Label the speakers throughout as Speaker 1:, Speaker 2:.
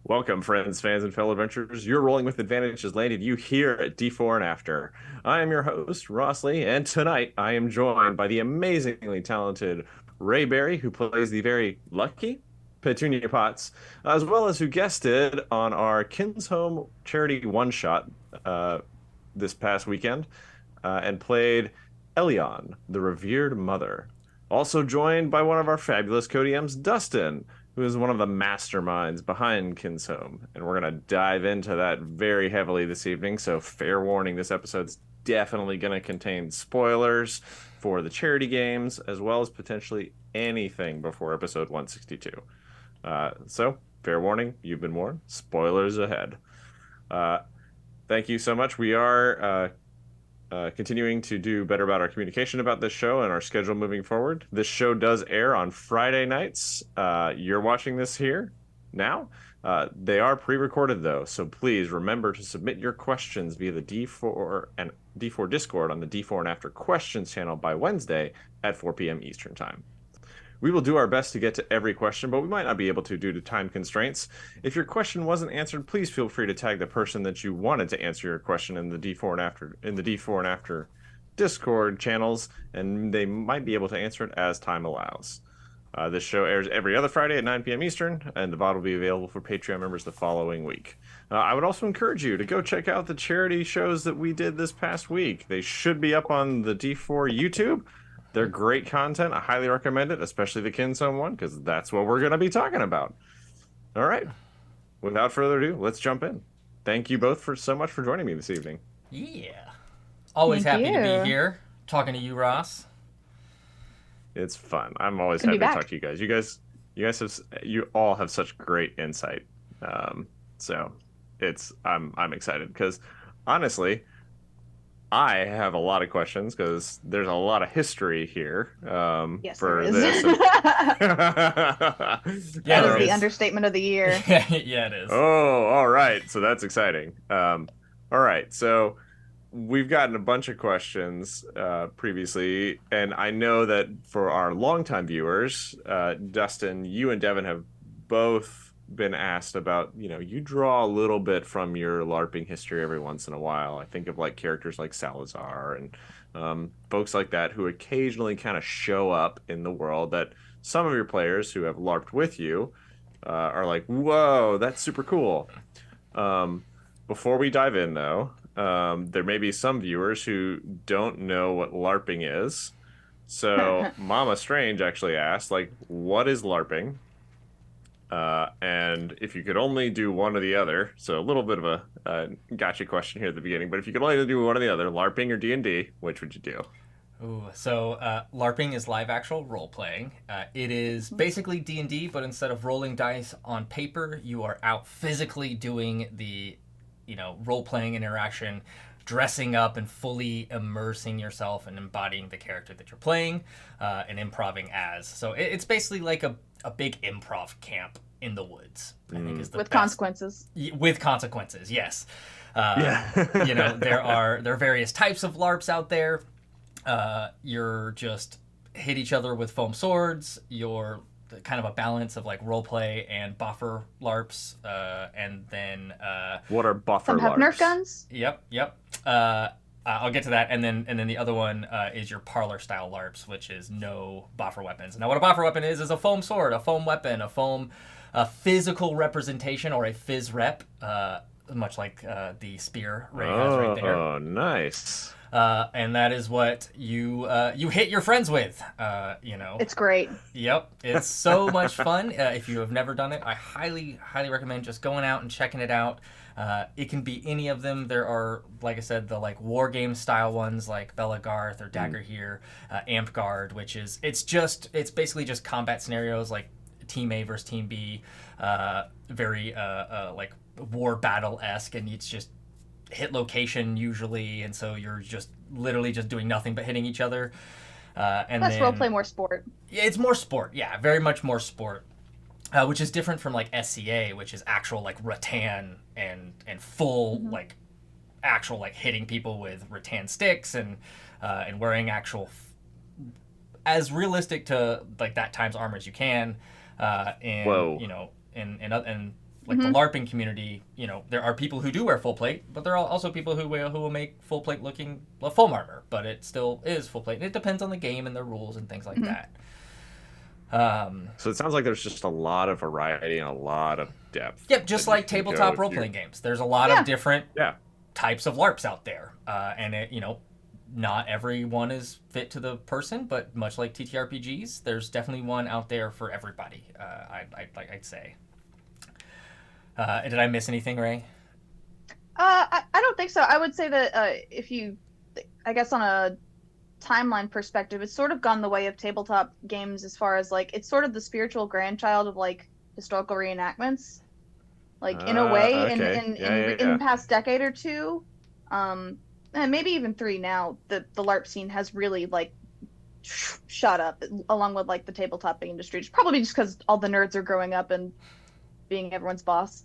Speaker 1: Welcome, friends, fans, and fellow adventurers. You're rolling with advantage has landed you here at D4&After. I am your host, Ross Lee, and tonight I am joined by the amazingly talented Ray Berry, who plays the very lucky Petunia Potts, as well as who guested on our Kinshome charity one-shot uh, this past weekend and played Elion, the revered mother. Also joined by one of our fabulous co-DMs, Dustin, who is one of the masterminds behind Kinshome. And we're going to dive into that very heavily this evening. So, fair warning, this episode's definitely going to contain spoilers for the charity games, as well as potentially anything before episode 162. So, fair warning, you've been warned. Spoilers ahead. Uh, Thank you so much. We are continuing to do better about our communication about this show and our schedule moving forward. This show does air on Friday nights. You're watching this here now. They are pre-recorded though, so please remember to submit your questions via the D4 and D4 Discord on the D4&After questions channel by Wednesday at 4 p.m. Eastern Time. We will do our best to get to every question, but we might not be able to due to time constraints. If your question wasn't answered, please feel free to tag the person that you wanted to answer your question in the D4&After Discord channels, and they might be able to answer it as time allows. This show airs every other Friday at 9 p.m. Eastern, and the VOD will be available for Patreon members the following week. I would also encourage you to go check out the charity shows that we did this past week. They should be up on the D4 YouTube. They're great content. I highly recommend it, especially the Kinshome one, because that's what we're going to be talking about. All right. Without further ado, let's jump in. Thank you both for so much for joining me this evening.
Speaker 2: Yeah. Always
Speaker 3: Thank
Speaker 2: happy to
Speaker 3: you.
Speaker 2: be here talking to you, Ross.
Speaker 1: It's fun. I'm always
Speaker 3: Good to
Speaker 1: happy
Speaker 3: be
Speaker 1: to
Speaker 3: back.
Speaker 1: talk to you guys. You all have such great insight. So I'm excited because honestly, I have a lot of questions because there's a lot of history here
Speaker 3: Yes,
Speaker 1: for
Speaker 3: there is.
Speaker 1: this.
Speaker 3: That is
Speaker 2: there
Speaker 3: the
Speaker 2: is.
Speaker 3: understatement of the year.
Speaker 2: Yeah, it is.
Speaker 1: Oh, all right. So that's exciting. All right. So we've gotten a bunch of questions previously, and I know that for our longtime viewers, Dustin, you and Devin have both been asked about, you draw a little bit from your LARPing history every once in a while. I think of like characters like Salazar and folks like that who occasionally kind of show up in the world that some of your players who have LARPed with you are like, whoa, that's super cool. Before we dive in, though, there may be some viewers who don't know what LARPing is. So Mama Strange actually asked, like, what is LARPing? And if you could only do one or the other, so a little bit of a gotcha question here at the beginning, but if you could only do one or the other, LARPing or D&D, which would you do?
Speaker 2: Ooh, so LARPing is live actual role playing. It is basically D&D, but instead of rolling dice on paper, you are out physically doing the, role playing interaction, dressing up and fully immersing yourself and embodying the character that you're playing, and improving as. So it's basically like a big improv camp in the woods. I think is the
Speaker 3: With
Speaker 2: best.
Speaker 3: consequences.
Speaker 2: With consequences, yes.
Speaker 1: Yeah.
Speaker 2: There are various types of LARPs out there. You're just hit each other with foam swords. You're kind of a balance of like role play and buffer LARPs, and then
Speaker 1: What are buffer
Speaker 3: Some have
Speaker 1: LARPs?
Speaker 3: Nerf guns.
Speaker 2: yep. I'll get to that, and then the other one is your parlor style LARPs, which is no buffer weapons. Now, what a buffer weapon is a foam sword, a foam weapon, a physical representation, or a phys rep, much like the spear Ray has right there.
Speaker 1: Oh, nice.
Speaker 2: And that is what you hit your friends with.
Speaker 3: It's great.
Speaker 2: Yep, it's so much fun. If you have never done it, I highly recommend just going out and checking it out. It can be any of them. There are, like I said, the like war game style ones like Bella Garth or Dagger Here, Amped Guard, which is it's basically just combat scenarios like Team A versus Team B, very like war battle-esque, and it's just hit location usually, and so you're just literally just doing nothing but hitting each other. And
Speaker 3: Less
Speaker 2: then
Speaker 3: roleplay, more sport.
Speaker 2: yeah, it's more sport. Yeah, very much more sport, which is different from like SCA, which is actual like rattan and full like actual like hitting people with rattan sticks and wearing actual as realistic to like that time's armor as you can. And
Speaker 1: Whoa.
Speaker 2: and like the LARPing community, you know, there are people who do wear full plate, but there are also people who will make full plate looking full armor, but it still is full plate. And it depends on the game and the rules and things like that.
Speaker 1: So it sounds like there's just a lot of variety and a lot of depth.
Speaker 2: Yep, just like tabletop role-playing games. There's a lot of different types of LARPs out there. And, it, you know, not everyone is fit to the person, but much like TTRPGs, there's definitely one out there for everybody, I'd say. Did I miss anything, Ray?
Speaker 3: I don't think so. I would say that if you, I guess on a timeline perspective, it's sort of gone the way of tabletop games as far as like it's sort of the spiritual grandchild of like historical reenactments, like in a way.
Speaker 1: Okay.
Speaker 3: In the past decade or two, and maybe even 3 now, the LARP scene has really like shot up along with like the tabletop industry. It's probably just because all the nerds are growing up and being everyone's boss.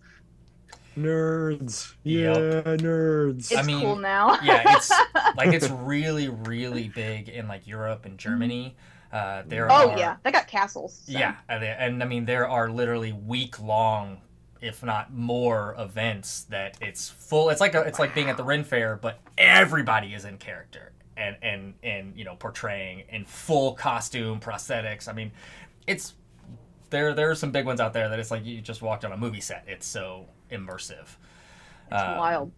Speaker 1: Nerds. Nerds.
Speaker 3: It's cool now.
Speaker 2: It's like it's really, really big in like Europe and Germany. They got castles. So. Yeah, and I mean there are literally week-long, if not more, events that it's full. It's like being at the Ren Fair, but everybody is in character and you know, portraying in full costume, prosthetics. I mean, it's there are some big ones out there that it's like you just walked on a movie set. It's so immersive.
Speaker 3: It's wild.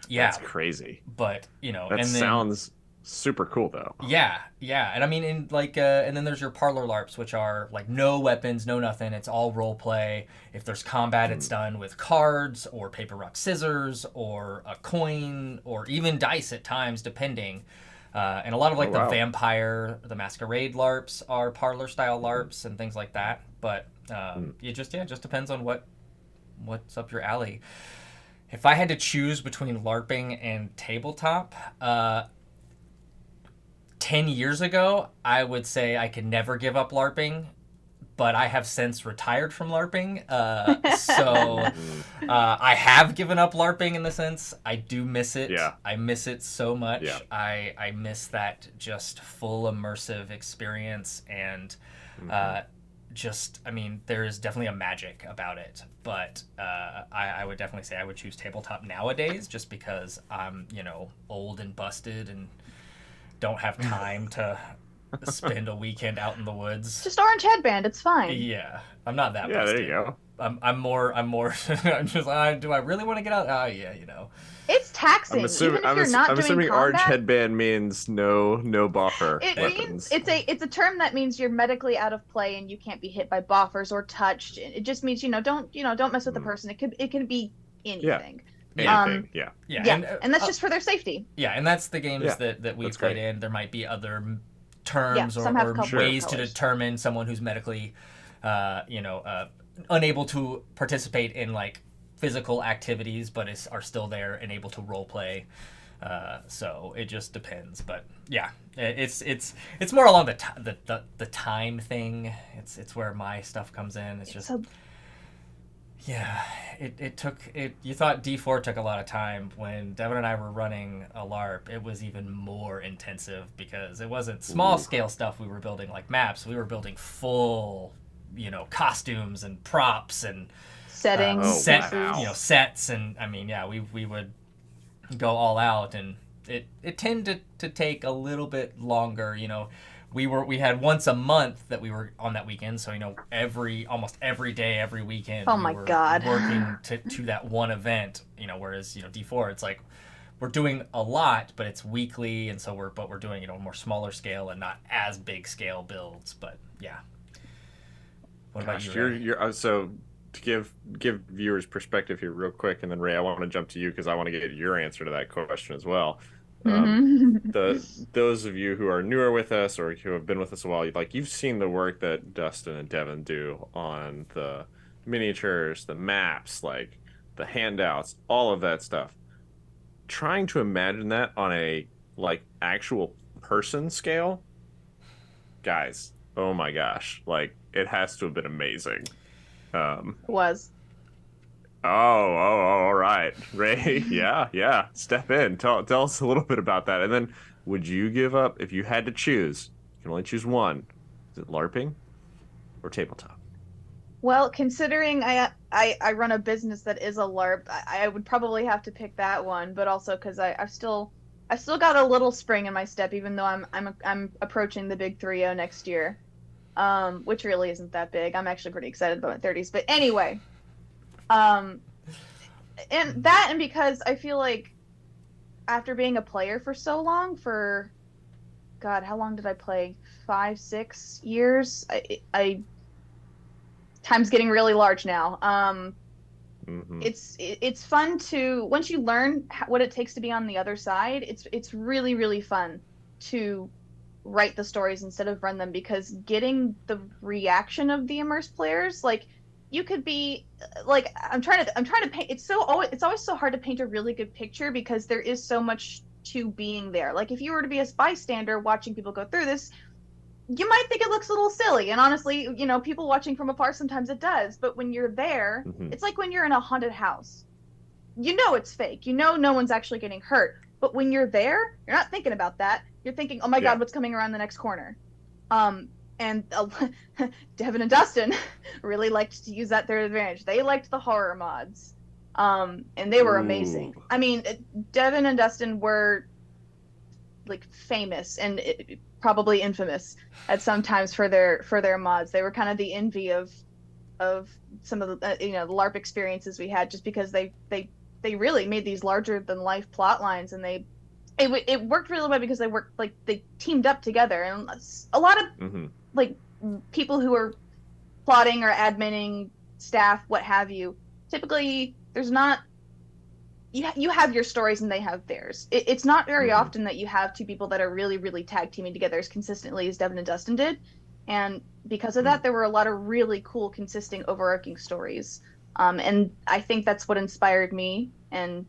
Speaker 2: Yeah,
Speaker 1: that's crazy.
Speaker 2: But you know,
Speaker 1: that sounds super cool though.
Speaker 2: Yeah, and I mean, in like, and then there's your parlor LARPs, which are like no weapons, no nothing. It's all role play. If there's combat, it's done with cards or paper, rock, scissors, or a coin, or even dice at times, depending. And a lot of like the Vampire, the Masquerade LARPs are parlor style LARPs and things like that. But it just depends on what's up your alley. If I had to choose between LARPing and tabletop, 10 years ago, I would say I could never give up LARPing, but I have since retired from LARPing. So I have given up LARPing in the sense I do miss it.
Speaker 1: Yeah.
Speaker 2: I miss it so much.
Speaker 1: Yeah.
Speaker 2: I miss that just full immersive experience and just, I mean, there is definitely a magic about it, but I would definitely say I would choose tabletop nowadays just because I'm, you know, old and busted and don't have time to spend a weekend out in the woods.
Speaker 3: Just orange headband, it's fine.
Speaker 2: Yeah, I'm not that busted.
Speaker 1: Yeah, there you go.
Speaker 2: I'm more I'm just do I really want to get out? Oh yeah, you know.
Speaker 3: It's taxing. Even if you're not doing
Speaker 1: assuming
Speaker 3: combat,
Speaker 1: orange headband means no buffer weapons.
Speaker 3: It's a term that means you're medically out of play and you can't be hit by buffers or touched. It just means don't mess with the person. It can be anything.
Speaker 1: Anything.
Speaker 3: And that's just for their safety.
Speaker 2: Yeah, and that's the games that we played in. There might be other terms or ways to determine someone who's medically unable to participate in like physical activities, but are still there and able to role play. So it just depends. But yeah, it's more along the time thing. It's where my stuff comes in. You thought D4 took a lot of time. When Devin and I were running a LARP, it was even more intensive because it wasn't small scale stuff we were building like maps. We were building full, you know, costumes and props and
Speaker 3: settings,
Speaker 2: sets, and I mean, yeah, we would go all out, and it tended to take a little bit longer, you know. We had once a month that we were on that weekend, so you know almost every day, every weekend.
Speaker 3: Oh my God!
Speaker 2: Working to that one event, you know. Whereas D4, it's like we're doing a lot, but it's weekly, and so we're doing more smaller scale and not as big scale builds. But yeah. What about you?
Speaker 1: You're so to give viewers perspective here real quick, and then Ray, I want to jump to you because I want to get your answer to that question as well. Those of you who are newer with us or who have been with us a while, you've seen the work that Dustin and Devin do on the miniatures, the maps, like the handouts, all of that stuff. Trying to imagine that on a actual person scale, guys, oh my gosh, it has to have been amazing.
Speaker 3: Was.
Speaker 1: Oh, all right. Ray, yeah. Step in. Tell us a little bit about that. And then, would you give up, if you had to choose, you can only choose one, is it LARPing or tabletop?
Speaker 3: Well, considering I run a business that is a LARP, I would probably have to pick that one, but also because I've still got a little spring in my step, even though I'm approaching the big 3-0 next year, which really isn't that big. I'm actually pretty excited about my 30s, but anyway, um, and that and because I feel like after being a player for so long, for God, how long did I play? 5, 6 years. I time's getting really large now.
Speaker 1: Hmm.
Speaker 3: It's fun to once you learn what it takes to be on the other side. It's really really fun to write the stories instead of run them because getting the reaction of the immersed players, like you could be like I'm trying to paint. It's always so hard to paint a really good picture because there is so much to being there. Like if you were to be a bystander watching people go through this, you might think it looks a little silly. And honestly, people watching from afar, sometimes it does. But when you're there,
Speaker 1: Hmm.
Speaker 3: it's like when you're in a haunted house. You know it's fake. You know no one's actually getting hurt. But when you're there, you're not thinking about that. You're thinking, oh my
Speaker 1: Yeah.
Speaker 3: God, what's coming around the next corner? And Devin and Dustin really liked to use that to their advantage. They liked the horror mods. And they were
Speaker 1: Ooh.
Speaker 3: amazing. I mean, Devin and Dustin were like famous and probably infamous at some times for their mods. They were kind of the envy of some of the the LARP experiences we had, just because they really made these larger than life plot lines, and it worked really well because they teamed up together, and a lot of
Speaker 1: Hmm.
Speaker 3: like people who are plotting or adminning, staff, what have you. Typically, there's not you have your stories and they have theirs. It's not very
Speaker 1: Hmm.
Speaker 3: often that you have two people that are really, really tag teaming together as consistently as Devin and Dustin did. And because of that, there were a lot of really cool, consistent, overarching stories. And I think that's what inspired me and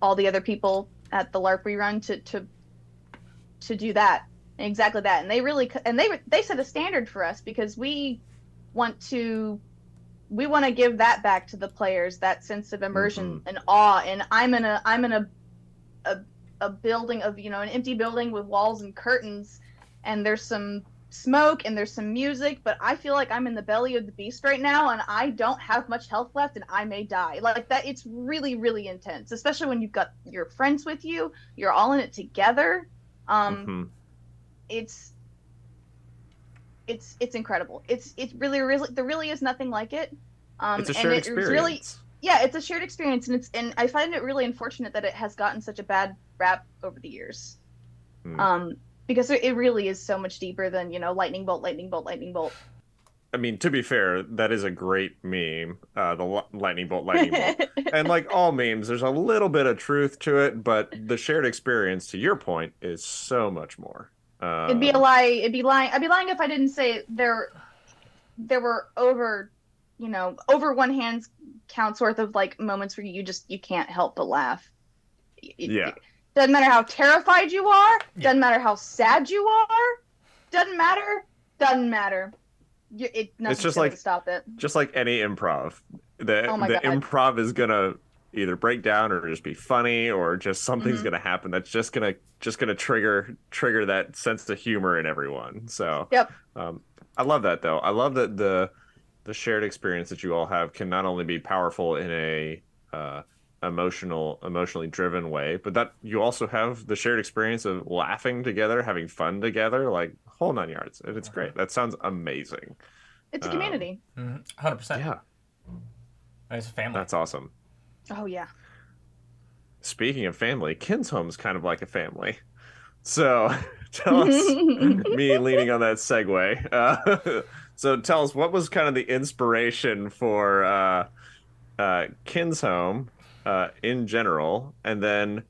Speaker 3: all the other people at the LARP rerun to do that and exactly that. And they set a standard for us because want to we want to give that back to the players, that sense of
Speaker 1: Hmm.
Speaker 3: immersion and awe. And a, a building of an empty building with walls and curtains, and there's some smoke and there's some music, but I feel like I'm in the belly of the beast right now, and I don't have much health left, and I may die. Like that, it's really really intense, especially when you've got your friends with you. You're all in it together. Um,
Speaker 1: Hmm.
Speaker 3: it's it's incredible. It's really really there really is nothing like it.
Speaker 1: It's a
Speaker 3: And
Speaker 1: shared
Speaker 3: it's really
Speaker 1: experience.
Speaker 3: yeah, it's a shared experience, and I find it really unfortunate that it has gotten such a bad rap over the years.
Speaker 1: Hmm.
Speaker 3: Um, because it really is so much deeper than lightning bolt, lightning bolt, lightning bolt.
Speaker 1: I mean, to be fair, that is a great meme. The lightning bolt, lightning bolt, and like all memes, there's a little bit of truth to it, but the shared experience, to your point, is so much more.
Speaker 3: It'd be a
Speaker 1: Um,
Speaker 3: lie. It'd be lying. I'd be lying if I didn't say there were over one hand's counts worth of like moments where you can't help but laugh.
Speaker 1: yeah,
Speaker 3: Doesn't matter how terrified you are.
Speaker 2: Yeah.
Speaker 3: Doesn't matter how sad you are. Doesn't matter. Doesn't matter.
Speaker 1: it's
Speaker 3: Nothing's gonna stop it.
Speaker 1: just like any improv. The
Speaker 3: Oh my
Speaker 1: the
Speaker 3: God.
Speaker 1: improv is gonna either break down or just be funny or just something's
Speaker 3: Hmm.
Speaker 1: gonna happen that's just gonna trigger that sense of humor in everyone. So
Speaker 3: Yep.
Speaker 1: I love that though. I love that the shared experience that you all have can not only be powerful in a uh, emotionally driven way, but that you also have the shared experience of laughing together, having fun together, like whole nine yards, and it's great. That sounds amazing.
Speaker 3: It's a
Speaker 1: Um,
Speaker 3: community.
Speaker 2: 100%.
Speaker 1: yeah,
Speaker 2: It's a family.
Speaker 1: that's awesome.
Speaker 3: Oh yeah.
Speaker 1: Speaking of family, Kinshome's kind of like a family. So tell us, me leaning on that segue. So tell us, what was kind of the inspiration for Kinshome in general, and then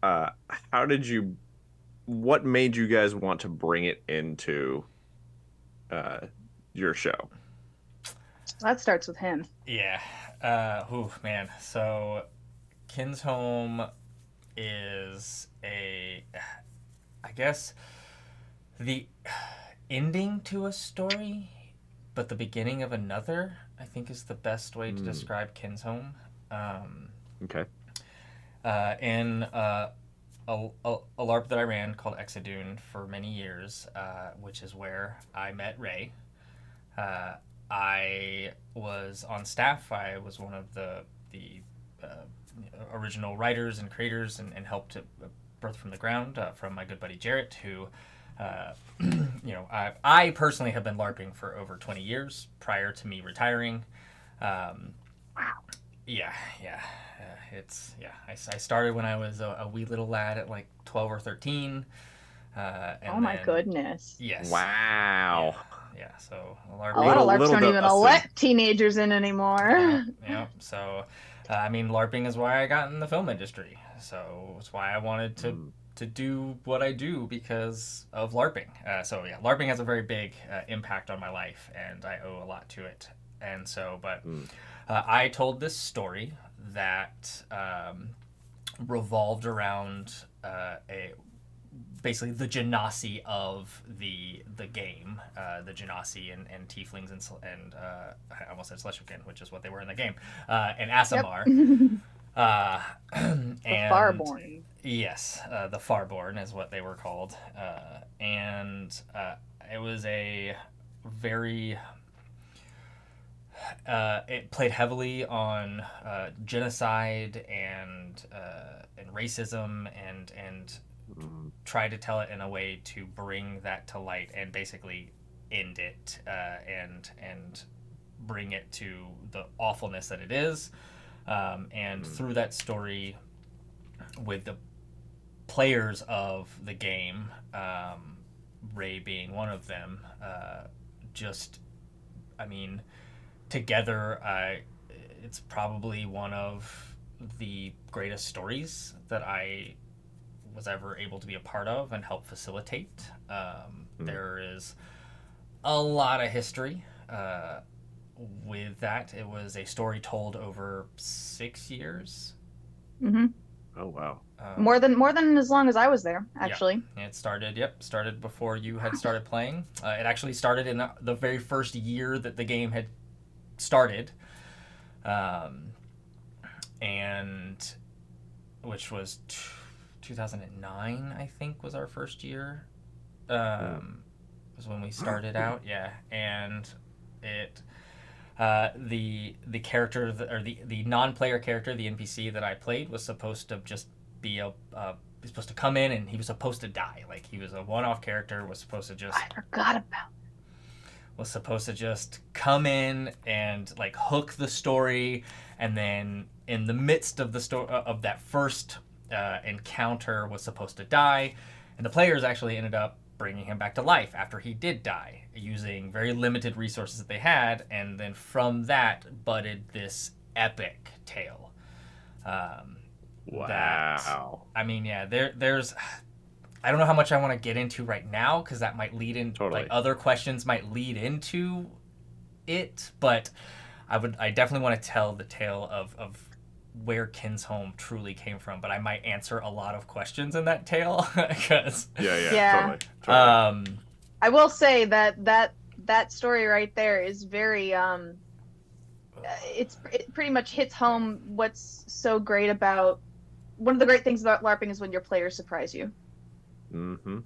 Speaker 1: uh, how did you, what made you guys want to bring it into uh, your show?
Speaker 3: That starts with him.
Speaker 2: Yeah. Man. So, Kinshome is I guess, the ending to a story, but the beginning of another, I think is the best way to
Speaker 1: Mm,
Speaker 2: describe Kinshome. Um,
Speaker 1: okay.
Speaker 2: in a LARP that I ran called Exadune for many years, which is where I met Ray. Uh, I was on staff. I was one of the original writers and creators, and helped to birth from the ground from my good buddy Jarrett, who, I personally have been LARPing for over 20 years prior to me retiring.
Speaker 3: Wow.
Speaker 2: Yeah. I started when I was a wee little lad at like 12 or 13.
Speaker 3: Oh my goodness.
Speaker 2: Yes.
Speaker 1: Wow.
Speaker 2: Yeah. So
Speaker 3: A
Speaker 2: LARPing.
Speaker 3: lot of LARPs
Speaker 1: Little
Speaker 3: don't even
Speaker 1: Dustin.
Speaker 3: let teenagers in anymore.
Speaker 2: Yeah. So, LARPing is why I got in the film industry. So it's why I wanted to do what I do because of LARPing. LARPing has a very big impact on my life, and I owe a lot to it. And so, I told this story that revolved around basically the genasi of the game, the genasi and tieflings and I almost said Celestialkin, which is what they were in the game, and Asimar.
Speaker 3: The Farborn.
Speaker 2: Yes, the Farborn is what they were called, and it was a very it played heavily on genocide and racism and tried to tell it in a way to bring that to light and basically end it and bring it to the awfulness that it is. Through that story, with the players of the game, Rei being one of them, together, it's probably one of the greatest stories that I was ever able to be a part of and help facilitate. There is a lot of history with that. It was a story told over 6 years.
Speaker 3: Mm-hmm.
Speaker 1: Oh wow.
Speaker 3: More than as long as I was there, actually.
Speaker 2: Yeah. It started before you had started playing. It actually started in the very first year that the game had started, and which was 2009, I think, was our first year. Was when we started out. Yeah, and it the character the non-player character, the NPC that I played, was supposed to just be was supposed to come in and he was supposed to die. Like, he was a one-off character, was supposed to just come in and like hook the story, and then in the midst of the story of that first encounter was supposed to die, and the players actually ended up bringing him back to life after he did die, using very limited resources that they had, and then from that budded this epic tale.
Speaker 1: Wow.
Speaker 2: There's I don't know how much I want to get into right now, because that might lead into
Speaker 1: Totally.
Speaker 2: like other questions might lead into it, but I definitely want to tell the tale of where Kinshome truly came from, but I might answer a lot of questions in that tale because
Speaker 3: Yeah.
Speaker 1: Totally.
Speaker 3: I will say that story right there is very it pretty much hits home what's so great about one of the great things about LARPing is when your players surprise you.
Speaker 1: Mm-hmm.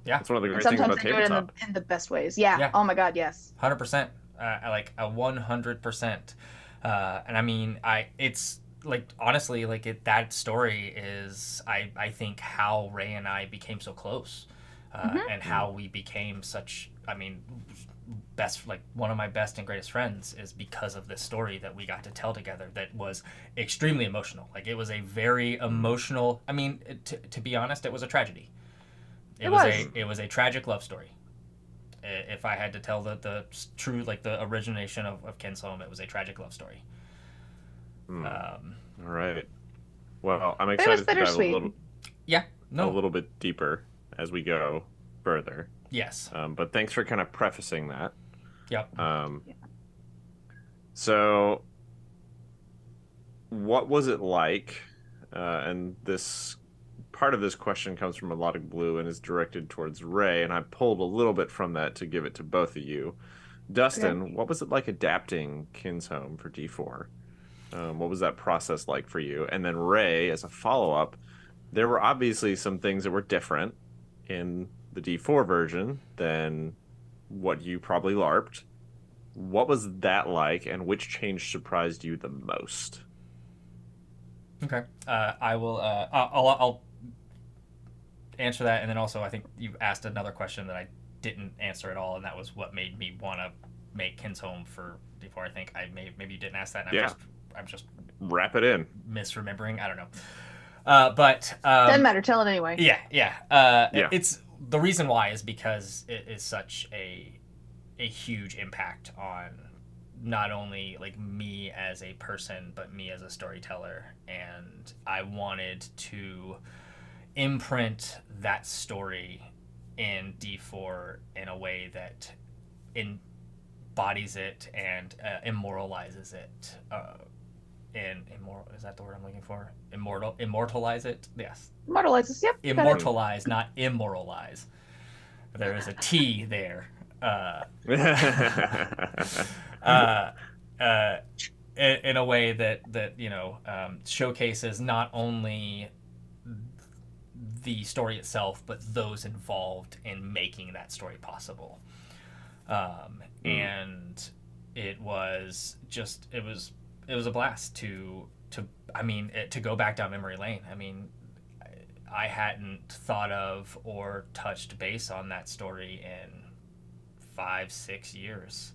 Speaker 2: Yeah,
Speaker 1: that's one of the
Speaker 3: And
Speaker 1: great things
Speaker 3: sometimes
Speaker 1: about
Speaker 3: they do it
Speaker 1: tabletop.
Speaker 3: in the best ways. Yeah. Oh my God, yes.
Speaker 2: 100%. Like a 100%. And I mean, it's like, honestly, like that story is, I think, how Rei and I became so close, and how we became such, best, like one of my best and greatest friends is because of this story that we got to tell together that was extremely emotional. Like, it was a very emotional, to be honest, it was a tragedy. It was a tragic love story. If I had to tell the true, like the origination of Kinshome, it was a tragic love story.
Speaker 1: All right. Well, I'm excited to dive a little bit deeper as we go further.
Speaker 2: Yes.
Speaker 1: But thanks for kind of prefacing that.
Speaker 2: Yep.
Speaker 1: So, what was it like? And this part of this question comes from Melodic Blue and is directed towards Rei, and I pulled a little bit from that to give it to both of you. Dustin, what was it like adapting Kinshome for D4? What was that process like for you? And then Rei, as a follow-up, there were obviously some things that were different in the D4 version than what you probably LARPed. What was that like, and which change surprised you the most?
Speaker 2: Okay. I will. I'll answer that, and then also I think you asked another question that I didn't answer at all, and that was what made me want to make Kinshome for D4. I think maybe you didn't ask that, and I'm just
Speaker 1: wrap it in.
Speaker 2: misremembering. I don't know. But
Speaker 3: Doesn't matter. Tell it anyway.
Speaker 2: Yeah. It's the reason why is because it is such a huge impact on not only like me as a person but me as a storyteller, and I wanted to imprint that story in D4 in a way that embodies it and immortalizes it. Is that the word I'm looking for? Immortalize it? Yes.
Speaker 3: Immortalizes, yep.
Speaker 2: Immortalize, not immoralize. There is a T there. In a way that showcases not only the story itself, but those involved in making that story possible. And it was a blast to go back down memory lane. I mean, I hadn't thought of or touched base on that story in 5-6 years.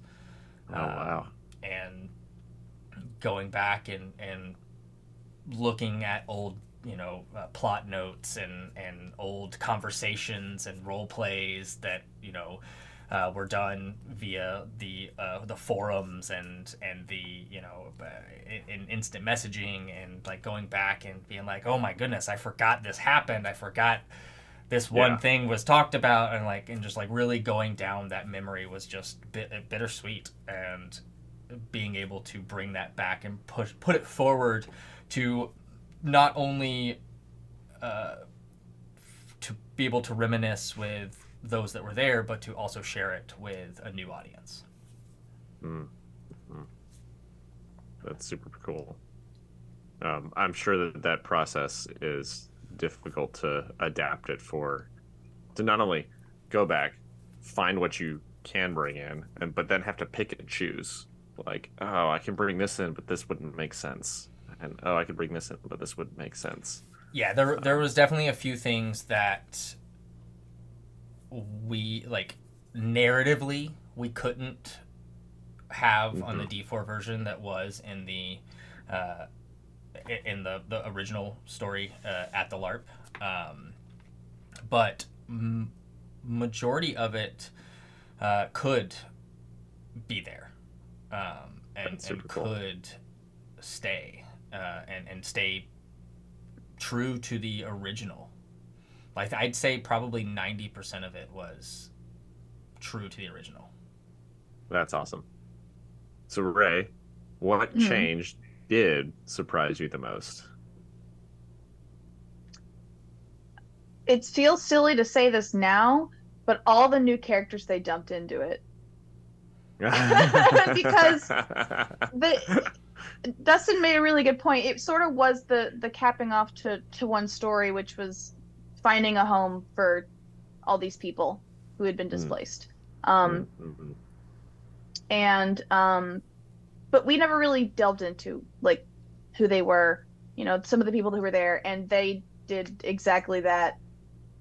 Speaker 1: Oh wow.
Speaker 2: And going back and looking at old plot notes and old conversations and role plays that were done via the forums and the in instant messaging, and like going back and being like, oh my goodness, I forgot this happened, I forgot this one thing was talked about, and just really going down that memory was just bittersweet, and being able to bring that back and put it forward to not only to be able to reminisce with those that were there, but to also share it with a new audience.
Speaker 1: That's super cool. I'm sure that process is difficult to adapt it to not only go back, find what you can bring in, but then have to pick and choose. Like, oh, I can bring this in, but this wouldn't make sense. And oh, I could bring this in, but this wouldn't make sense.
Speaker 2: Yeah, there was definitely a few things that we narratively we couldn't have on the D4 version that was in the original story at the LARP, but majority of it could be there, and
Speaker 1: cool.
Speaker 2: could stay and stay true to the original. Like, I'd say probably 90% of it was true to the original.
Speaker 1: That's awesome. So, Ray, what change did surprise you the most?
Speaker 3: It feels silly to say this now, but all the new characters they dumped into it. Because Dustin made a really good point. It sort of was the capping off to one story, which was finding a home for all these people who had been displaced. But we never really delved into like who they were, some of the people who were there, and they did exactly that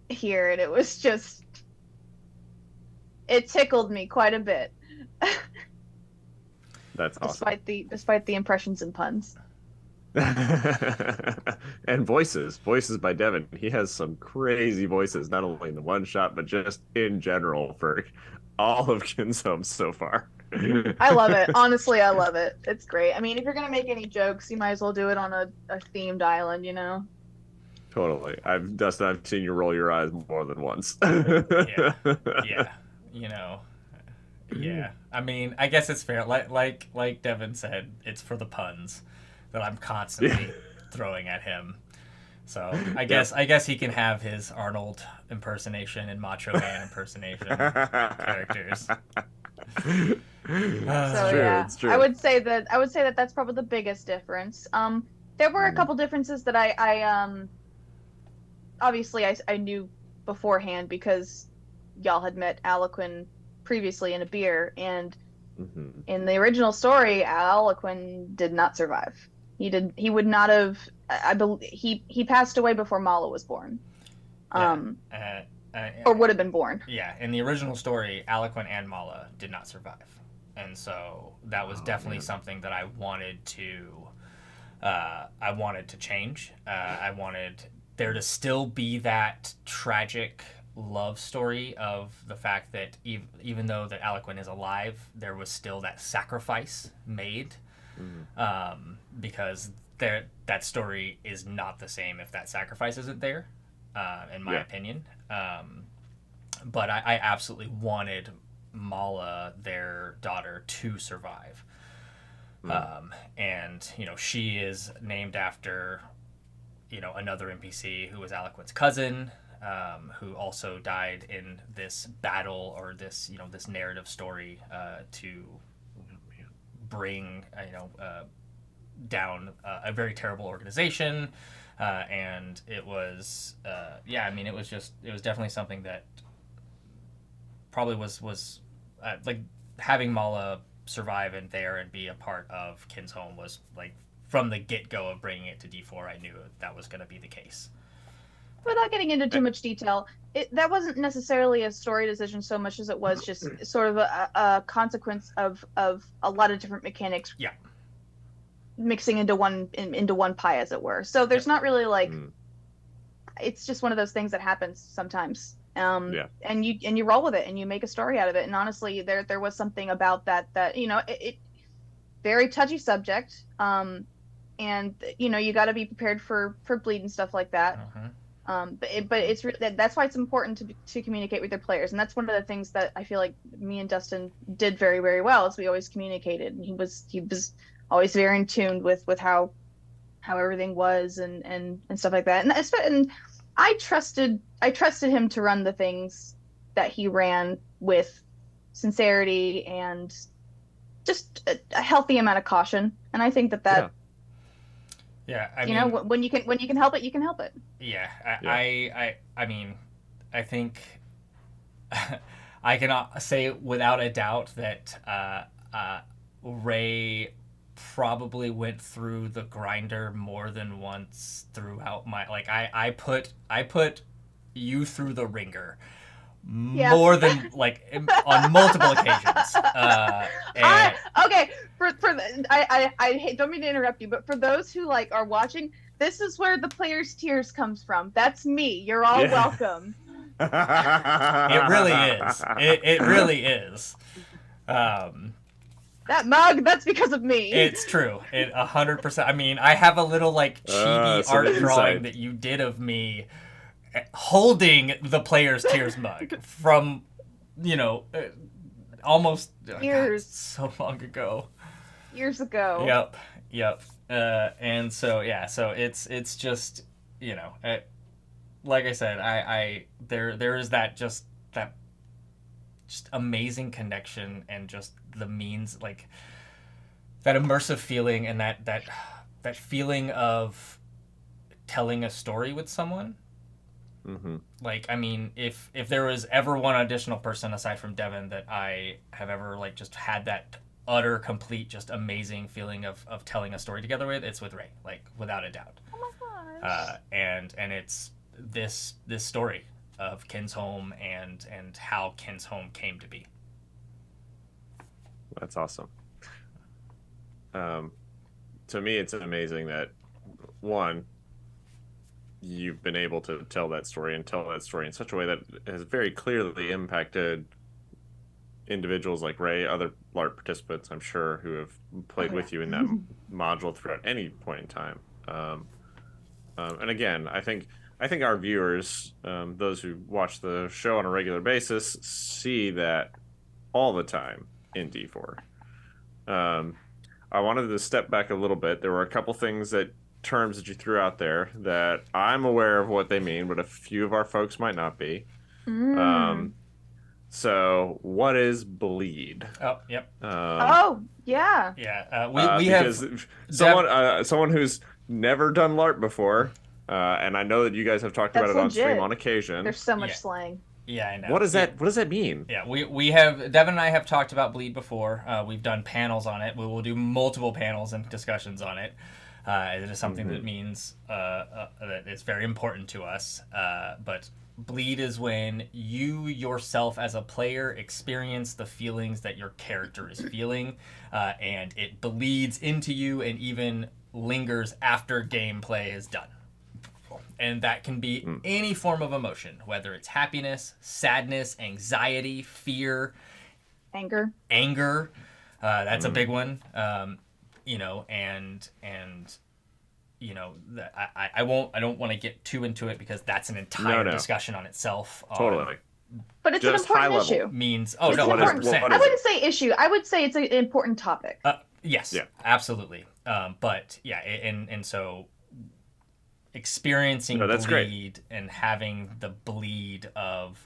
Speaker 3: here, and it was just, it tickled me quite a bit.
Speaker 1: That's awesome.
Speaker 3: Despite the impressions and puns.
Speaker 1: And voices by Devin. He has some crazy voices, not only in the one shot, but just in general for all of Kinshome so far.
Speaker 3: I love it. Honestly, I love it. It's great. I mean, if you're gonna make any jokes, you might as well do it on a themed island,
Speaker 1: Totally. Dustin, I've seen you roll your eyes more than once.
Speaker 2: Yeah. Yeah. I mean, I guess it's fair. Like Devin said, it's for the puns that I'm constantly throwing at him. So I guess he can have his Arnold impersonation and Macho Man impersonation characters.
Speaker 1: It's true.
Speaker 3: I would say that that's probably the biggest difference. There were a couple differences that I obviously I knew beforehand because y'all had met Aliquin previously in a beer, and
Speaker 1: Hmm.
Speaker 3: In the original story, Alcuin did not survive. He would not have. I believe he passed away before Mala was born.
Speaker 2: Yeah.
Speaker 3: Or would have been born.
Speaker 2: Yeah, in the original story, Alcuin and Mala did not survive, and so that was definitely something that I wanted to change. I wanted there to still be that tragic love story of the fact that even though that Alcuin is alive, there was still that sacrifice made, because that story is not the same if that sacrifice isn't there, in my opinion. But I absolutely wanted Mala, their daughter, to survive. And, she is named after, another NPC who was Alcuin's cousin, who also died in this battle or this, this narrative story to bring, down a very terrible organization. And it was, it was definitely something that probably was like having Mala survive and be a part of Kinshome was like from the get-go of bringing it to D4. I knew that was going to be the case.
Speaker 3: Without getting into too much detail, that wasn't necessarily a story decision so much as it was just sort of a consequence of a lot of different mechanics.
Speaker 2: Yeah.
Speaker 3: Mixing into one pie, as it were. So there's not really like, it's just one of those things that happens sometimes. And you roll with it and you make a story out of it. And honestly, there was something about that it very touchy subject. And you got to be prepared for bleed and stuff like that. But it's that's why it's important to communicate with your players, and that's one of the things that I feel like me and Dustin did very, very well. Is we always communicated, and he was always very in tune with how everything was and stuff like that. And I trusted him to run the things that he ran with sincerity and just a healthy amount of caution. And I think that
Speaker 2: yeah, I
Speaker 3: mean, when you can help it, you can help it.
Speaker 2: Yeah, I mean, I think I can say without a doubt that Rei probably went through the grinder more than once throughout my I put you through the ringer more than on multiple occasions.
Speaker 3: Okay, I don't mean to interrupt you, but for those who are watching, this is where the player's tears comes from. That's me. You're all welcome.
Speaker 2: It really is. It really is.
Speaker 3: That mug, that's because of me.
Speaker 2: It's true. 100%. I mean, I have a little chibi art drawing that you did of me holding the player's tears mug from, almost
Speaker 3: years.
Speaker 2: God, so long ago.
Speaker 3: Years ago.
Speaker 2: Yep. And so so it's just like I said, there is that just amazing connection and just the means that immersive feeling and that feeling of telling a story with someone. I mean, if there was ever one additional person aside from Devin that I have ever just had that utter, complete, just amazing feeling of telling a story together with, it's with Rei, without a doubt.
Speaker 3: Oh my gosh.
Speaker 2: And it's this story of Kinshome and how Kinshome came to be.
Speaker 1: That's awesome. To me, it's amazing that one, you've been able to tell that story in such a way that has very clearly impacted individuals like Rei, other LARP participants, I'm sure, who have played with you in that module throughout any point in time. And again, I think our viewers, those who watch the show on a regular basis, see that all the time in D4. I wanted to step back a little bit. There were a couple terms that you threw out there that I'm aware of what they mean, but a few of our folks might not be. So what is bleed?
Speaker 2: Oh, yep.
Speaker 3: Yeah.
Speaker 2: Yeah. We
Speaker 1: have someone who's never done LARP before, and I know that you guys have talked about it on stream on occasion.
Speaker 3: There's so much slang.
Speaker 2: Yeah, I know.
Speaker 1: What does that mean?
Speaker 2: Yeah, we have Devin and I have talked about bleed before. We've done panels on it. We will do multiple panels and discussions on it. It is something that means that is very important to us. But bleed is when you yourself as a player experience the feelings that your character is feeling, and it bleeds into you and even lingers after gameplay is done. And that can be any form of emotion, whether it's happiness, sadness, anxiety, fear,
Speaker 3: Anger.
Speaker 2: That's a big one. You know, and you know, I don't want to get too into it because that's an entire discussion on itself.
Speaker 1: Totally.
Speaker 3: But it's
Speaker 1: Just
Speaker 3: an important
Speaker 1: high level.
Speaker 3: issue.
Speaker 2: Means
Speaker 3: It's an important,
Speaker 2: 100%.
Speaker 3: I wouldn't say issue. I would say it's an important topic.
Speaker 2: Yes,
Speaker 1: Yeah.
Speaker 2: absolutely. But yeah, and so experiencing
Speaker 1: that's
Speaker 2: bleed
Speaker 1: great.
Speaker 2: and having the bleed of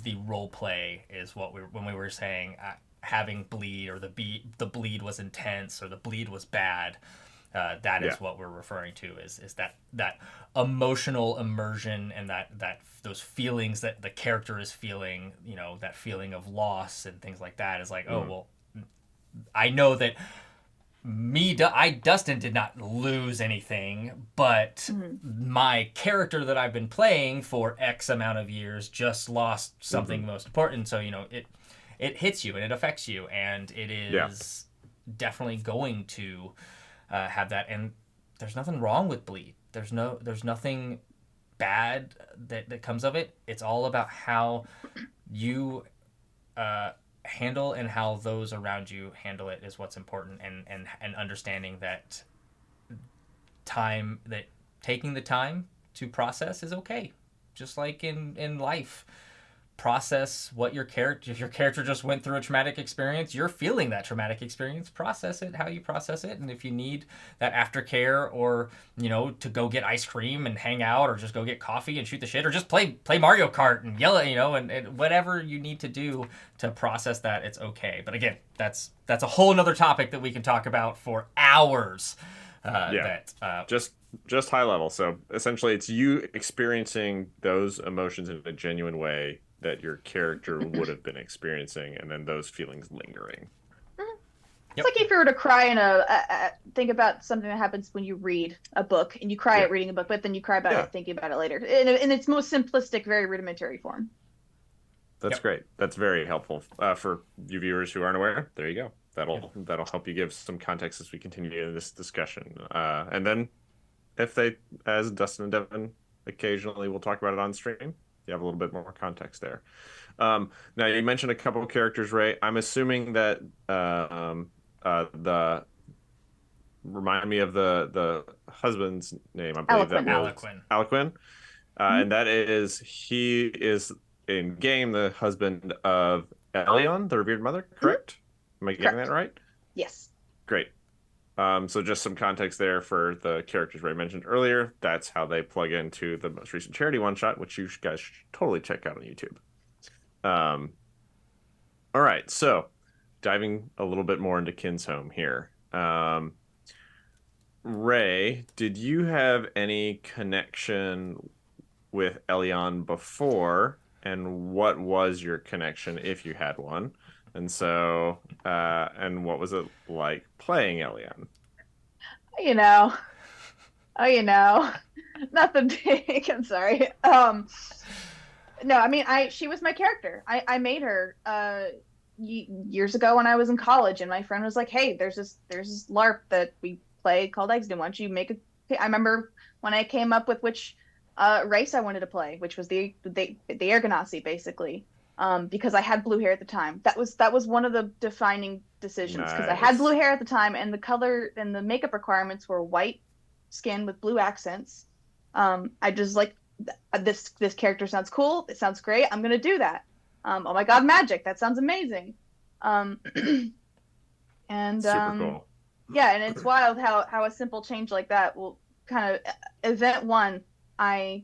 Speaker 2: the role play is what when we were saying having bleed or the bleed was intense or the bleed was bad. That is what we're referring to is that emotional immersion and that those feelings that the character is feeling, you know, that feeling of loss and things like that is like, oh well, I know that Dustin did not lose anything, but my character that I've been playing for X amount of years just lost something most important. So, you know, it hits you and it affects you, and it is definitely going to have that. And there's nothing wrong with bleed. There's nothing bad that comes of it. It's all about how you handle and how those around you handle it is what's important, and understanding that taking the time to process is okay, just like in life. Process what your character, if your character just went through a traumatic experience, you're feeling that traumatic experience, process it how you process it. And if you need that aftercare, or, you know, to go get ice cream and hang out, or just go get coffee and shoot the shit, or just play Mario Kart and yell at, you know, and whatever you need to do to process that, it's okay. But again, that's a whole nother topic that we can talk about for hours.
Speaker 1: Just high level. So essentially it's you experiencing those emotions in a genuine way that your character would have been experiencing, and then those feelings lingering.
Speaker 3: It's like if you were to cry in think about something that happens when you read a book and you cry at reading a book, but then you cry about it thinking about it later in its most simplistic, very rudimentary form.
Speaker 1: That's great. That's very helpful for you viewers who aren't aware. There you go. That'll help you give some context as we continue in this discussion. And then if they, as Dustin and Devin occasionally will talk about it on stream, you have a little bit more context there. Now you mentioned a couple of characters, Ray. I'm assuming that the remind me of the husband's name. I believe that was Alcuin. And that is, he is in game the husband of Elion, the revered mother. Correct? Am I getting that right?
Speaker 3: Yes.
Speaker 1: Great. So just some context there for the characters Ray mentioned earlier. That's how they plug into the most recent charity one-shot, which you guys should totally check out on YouTube. All right, so diving a little bit more into Kinshome here. Ray, did you have any connection with Elion before, and what was your connection if you had one? And so, and what was it like playing Elion?
Speaker 3: Nothing big. I'm sorry. No, I mean, she was my character. I made her years ago when I was in college, and my friend was like, "Hey, there's this LARP that we play called Exden. Why don't you make a?" I remember when I came up with which race I wanted to play, which was the Ergonasi, basically. Because I had blue hair at the time. That was one of the defining decisions, because I had blue hair at the time, and the color and the makeup requirements were white skin with blue accents. I just like this character sounds cool. It sounds great. I'm gonna do that. Oh my god, magic! That sounds amazing. And
Speaker 1: super cool.
Speaker 3: Yeah, and it's wild how a simple change like that will kind of event one. I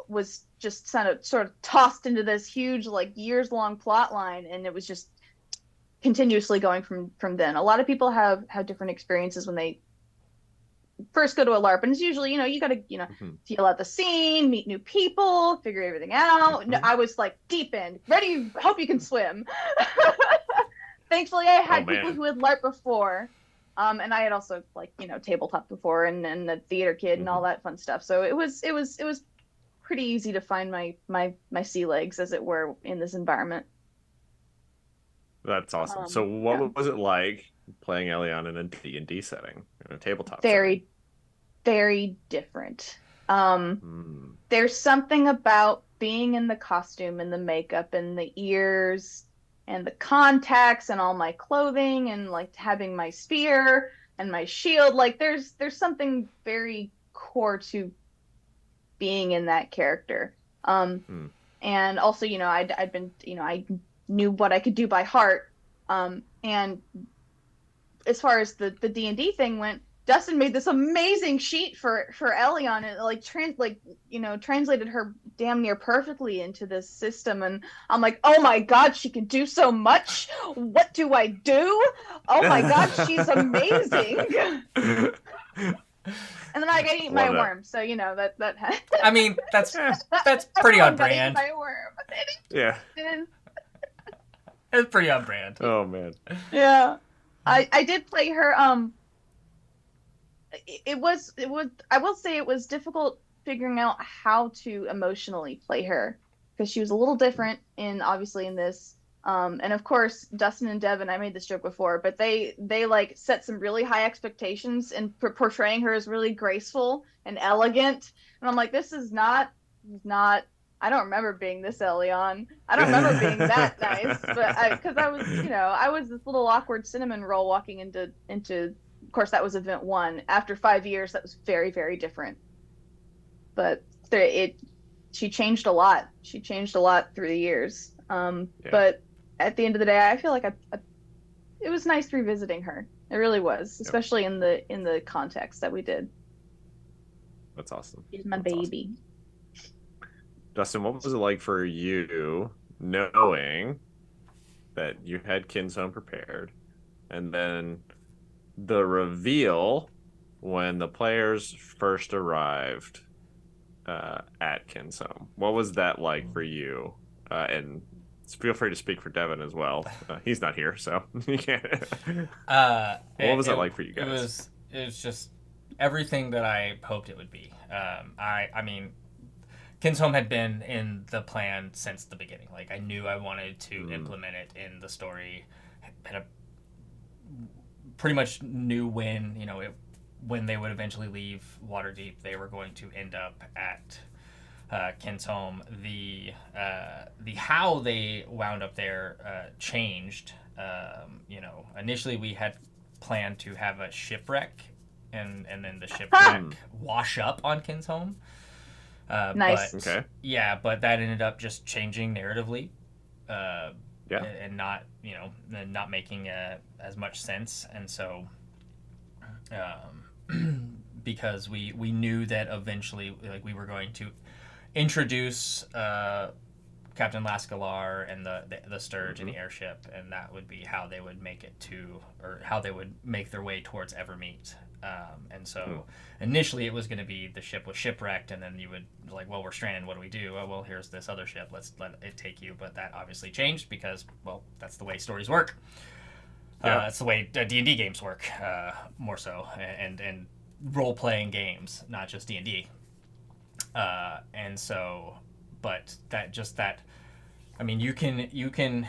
Speaker 3: was just sort of tossed into this huge, like, years-long plot line, and it was just continuously going from then. A lot of people have different experiences when they first go to a LARP, and it's usually, you got to, feel out the scene, meet new people, figure everything out. No, I was like deep in, ready, hope you can swim. Thankfully, I had people who had LARP before. And I had also like, tabletop before and the theater kid and all that fun stuff. So it was pretty easy to find my sea legs, as it were, in this environment.
Speaker 1: That's awesome. So what was it like playing Elion in a D&D setting, in a tabletop
Speaker 3: setting? Very different. There's something about being in the costume and the makeup and the ears and the contacts and all my clothing and like having my spear and my shield. Like there's something very core to being in that character. And also, I'd been, I knew what I could do by heart. And as far as the D&D thing went, Dustin made this amazing sheet for Elion, and translated her damn near perfectly into this system. And I'm like, oh my God, she can do so much. What do I do? Oh my God, she's amazing. And then I get to eat my worm, so that.
Speaker 2: I mean, that's pretty on brand.
Speaker 3: My worm.
Speaker 1: Yeah.
Speaker 2: It's pretty on brand.
Speaker 1: Oh man.
Speaker 3: Yeah, I did play her. It was. I will say it was difficult figuring out how to emotionally play her, because she was a little different obviously in this. And of course, Dustin and Devin, I made this joke before, but they like set some really high expectations in portraying her as really graceful and elegant. And I'm like, this is not. I don't remember being this Elion. I don't remember being that nice, but because I was, I was this little awkward cinnamon roll walking into. Of course, that was event 1. After 5 years, that was very, very different. But she changed a lot. She changed a lot through the years. But at the end of the day, I feel like it was nice revisiting her. It really was, especially in the context that we did.
Speaker 1: That's awesome.
Speaker 3: She's my baby.
Speaker 1: Awesome. Dustin, what was it like for you knowing that you had Kinshome prepared, and then the reveal when the players first arrived at Kinshome? What was that like for you? And feel free to speak for Devin as well. He's not here, so you can't. What was that like for you guys?
Speaker 2: It was just everything that I hoped it would be. I mean, Kinshome had been in the plan since the beginning. Like, I knew I wanted to implement it in the story. Pretty much knew when, when they would eventually leave Waterdeep, they were going to end up at Kinshome. The how they wound up there changed. Initially we had planned to have a shipwreck, and then the shipwreck wash up on Kinshome.
Speaker 3: Nice.
Speaker 2: But, okay. Yeah, but that ended up just changing narratively. And not, not making as much sense. And so, because we knew that eventually, like, we were going to introduce Captain Lascalar and the Sturge in the airship, and that would be how they would make it to, or how they would make their way towards Evermeet. And so initially it was going to be the ship was shipwrecked, and then you would like, well, we're stranded. What do we do? Oh, well, here's this other ship. Let's let it take you. But that obviously changed because, well, that's the way stories work. That's the way D&D games work, more so, and role-playing games, not just D&D. And so, but I mean, you can,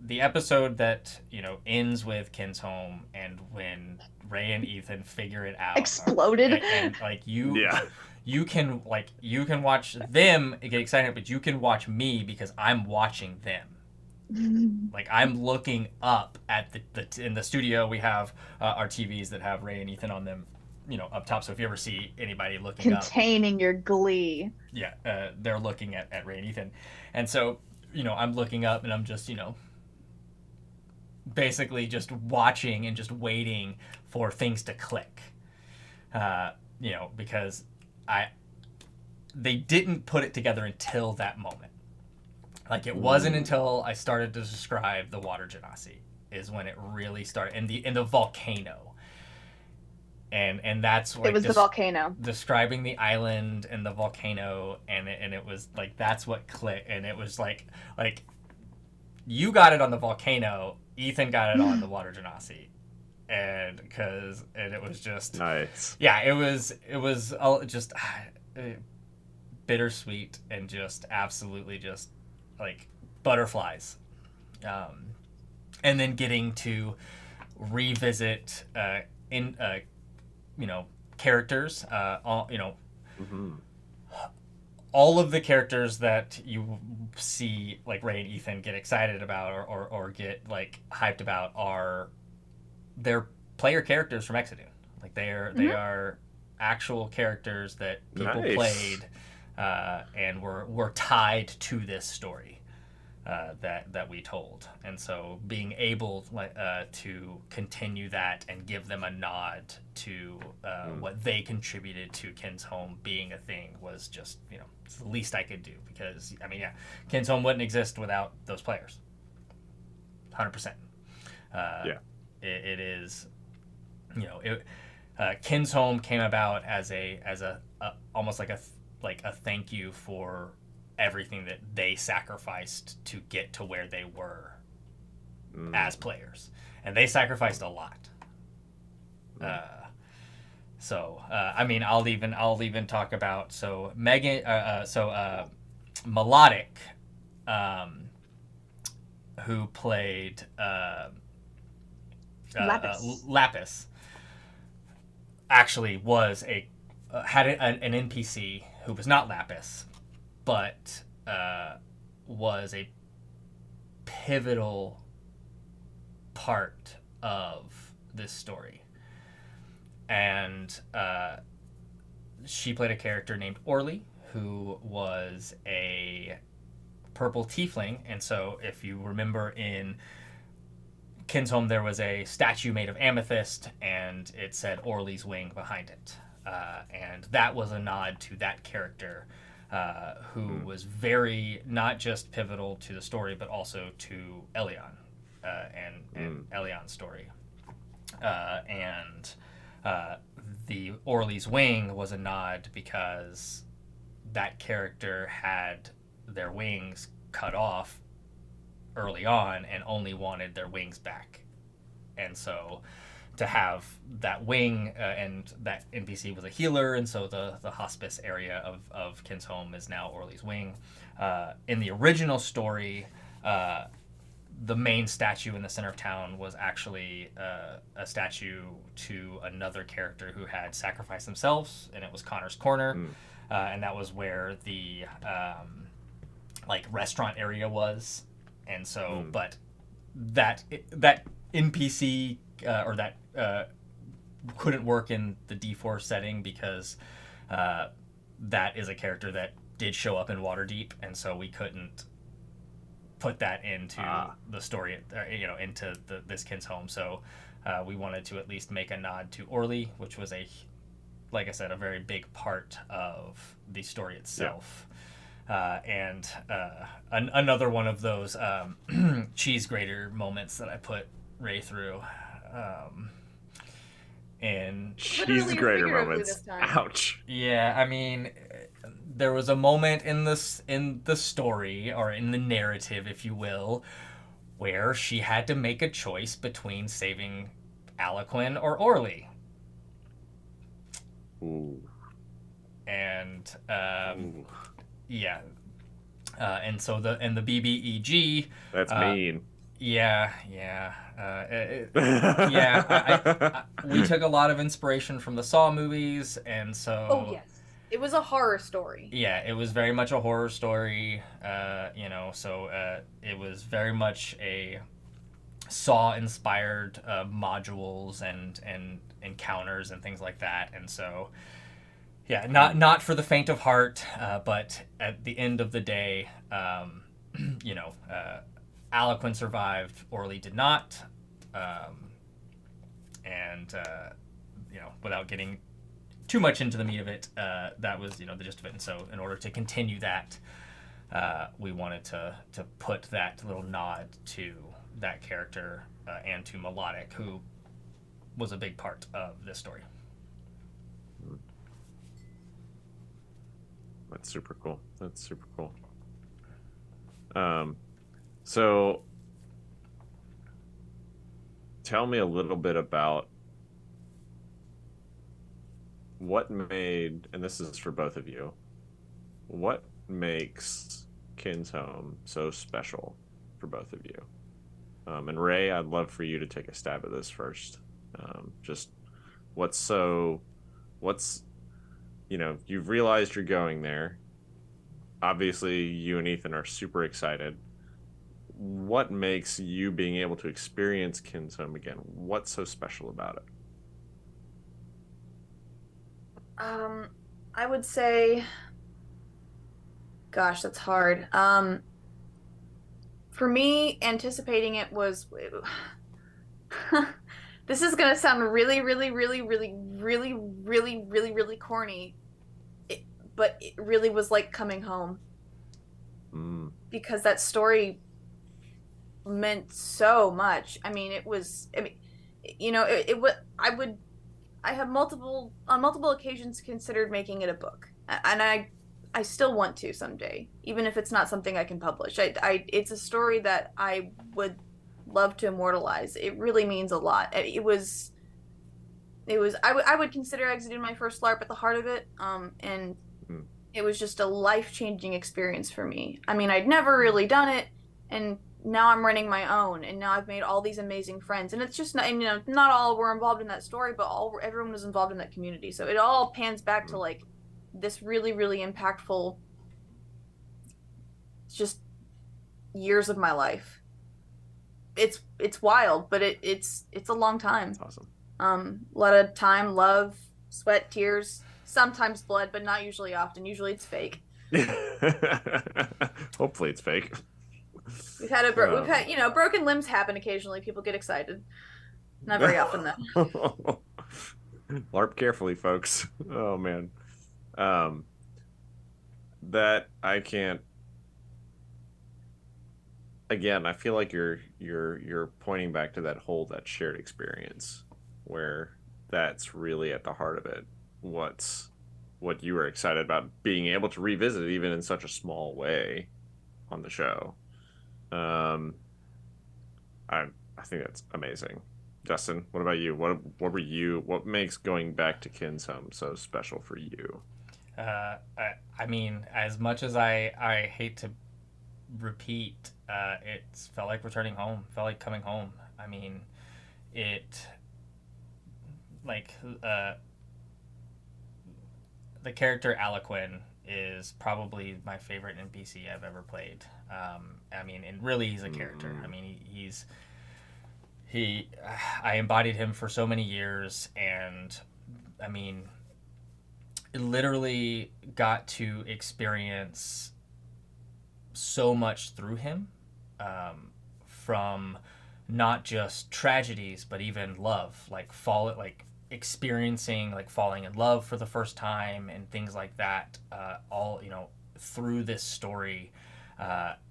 Speaker 2: the episode that, ends with Kinshome and when Rei and Ethan figure it out.
Speaker 3: Exploded.
Speaker 2: And like you can watch them get excited, but you can watch me because I'm watching them. Like, I'm looking up at in the studio. We have our TVs that have Rei and Ethan on them, up top. So if you ever see anybody looking
Speaker 3: containing your glee,
Speaker 2: they're looking at Rei and Ethan, and so I'm looking up and I'm just basically just watching and just waiting for things to click, because they didn't put it together until that moment. Like, it wasn't until I started to describe the water genasi is when it really started, and the volcano. and that's like
Speaker 3: It was the volcano.
Speaker 2: describing the island and the volcano, and it was like that's what clicked, and it was like you got it on the volcano, Ethan got it on the water genasi, and it was just
Speaker 1: Nice.
Speaker 2: yeah, it was just bittersweet and just absolutely just like butterflies, and then getting to revisit in characters, all
Speaker 1: Mm-hmm.
Speaker 2: all of the characters that you see like Ray and Ethan get excited about or get like hyped about are their player characters from Exodus. Like they are actual characters that people
Speaker 1: Nice.
Speaker 2: played and were tied to this story that we told, and so being able to continue that and give them a nod to what they contributed to Kinshome being a thing was just it's the least I could do, because I mean Kinshome wouldn't exist without those players, 100%. It is Kinshome came about as a almost like a thank you for everything that they sacrificed to get to where they were as players, and they sacrificed a lot. I mean, I'll even talk about Melodic, who played Lapis, actually was had an NPC who was not Lapis, but was a pivotal part of this story. And she played a character named Orly, who was a purple tiefling. And so if you remember in Kinshome, there was a statue made of amethyst, and it said Orly's wing behind it. And that was a nod to that character, who was very not just pivotal to the story, but also to Elion and Elion's story. And the Orly's wing was a nod because that character had their wings cut off early on and only wanted their wings back. And so to have that wing, and that NPC was a healer, and so the hospice area of Kinshome is now Orly's wing. In the original story, the main statue in the center of town was actually a statue to another character who had sacrificed themselves, and it was Connor's Corner. And that was where the restaurant area was. And so but that NPC or that couldn't work in the D4 setting, because that is a character that did show up in Waterdeep, and so we couldn't put that into the story, into this Kinshome. So we wanted to at least make a nod to Orly, which was like I said, a very big part of the story itself. And another one of those cheese grater moments that I put Ray through. And
Speaker 1: Cheese grater moments. Ouch.
Speaker 2: Yeah, I mean, there was a moment in the story, or in the narrative, if you will, where she had to make a choice between saving Aliquin or Orly.
Speaker 1: Ooh.
Speaker 2: And yeah, and so the BBEG.
Speaker 1: That's mean.
Speaker 2: Yeah. We took a lot of inspiration from the Saw movies, and so.
Speaker 4: Oh yes, it was a horror story.
Speaker 2: Yeah, it was very much a horror story. So it was very much a Saw-inspired modules and encounters and things like that, and so. Yeah, not for the faint of heart, but at the end of the day, Aliquin survived, Orly did not, and without getting too much into the meat of it, that was the gist of it. And so, in order to continue that, we wanted to put that little nod to that character and to Melodic, who was a big part of this story.
Speaker 1: That's super cool. That's super cool. So tell me a little bit about what made, and this is for both of you, what makes Kinshome so special for both of you? And Ray, I'd love for you to take a stab at this first. Just what's, you've realized you're going there. Obviously, you and Ethan are super excited. What makes you being able to experience Kinshome again? What's so special about it?
Speaker 4: I would say, gosh, that's hard. For me, anticipating it was, this is gonna sound really, really, really, really, really, really, really, really corny, but it really was like coming home. Because that story meant so much. I mean, I have on multiple occasions considered making it a book, and I still want to someday, even if it's not something I can publish. It's a story that I would love to immortalize. It really means a lot. I would consider exiting my first LARP at the heart of it, and it was just a life-changing experience for me. I mean, I'd never really done it, and now I'm running my own, and now I've made all these amazing friends. And it's just not, and, not all were involved in that story, but everyone was involved in that community. So it all pans back to like this really, really impactful, just years of my life. It's wild, but it's a long time.
Speaker 1: Awesome.
Speaker 4: A lot of time, love, sweat, tears, sometimes blood, but not usually often. Usually it's fake.
Speaker 1: Hopefully it's fake.
Speaker 4: We've had broken limbs happen occasionally. People get excited. Not very often though.
Speaker 1: LARP carefully, folks. Oh man. That I can't. Again, I feel like you're pointing back to that shared experience where that's really at the heart of it. What you were excited about being able to revisit it even in such a small way on the show. I think that's amazing. Justin, what about you? What makes going back to Kinshome so special for you?
Speaker 2: I mean, as much as I hate to repeat, it felt like returning home, felt like coming home. I mean, the character Aliquin is probably my favorite NPC I've ever played. I mean, and really he's a character. I mean, I embodied him for so many years, and I mean, literally got to experience so much through him, from not just tragedies but even love, like experiencing like falling in love for the first time and things like that, all through this story,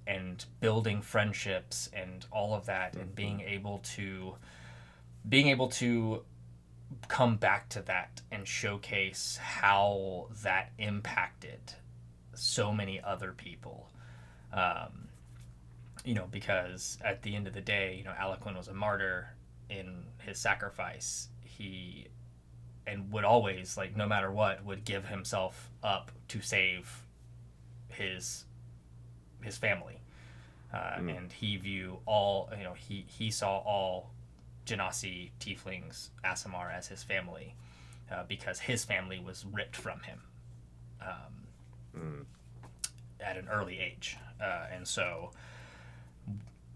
Speaker 2: and building friendships and all of that, and being able to come back to that and showcase how that impacted so many other people. Because at the end of the day, Aliquin was a martyr in his sacrifice. He would always, like, no matter what, would give himself up to save his family. And he he saw all Genasi, Tieflings, Aasimar as his family, because his family was ripped from him at an early age. And so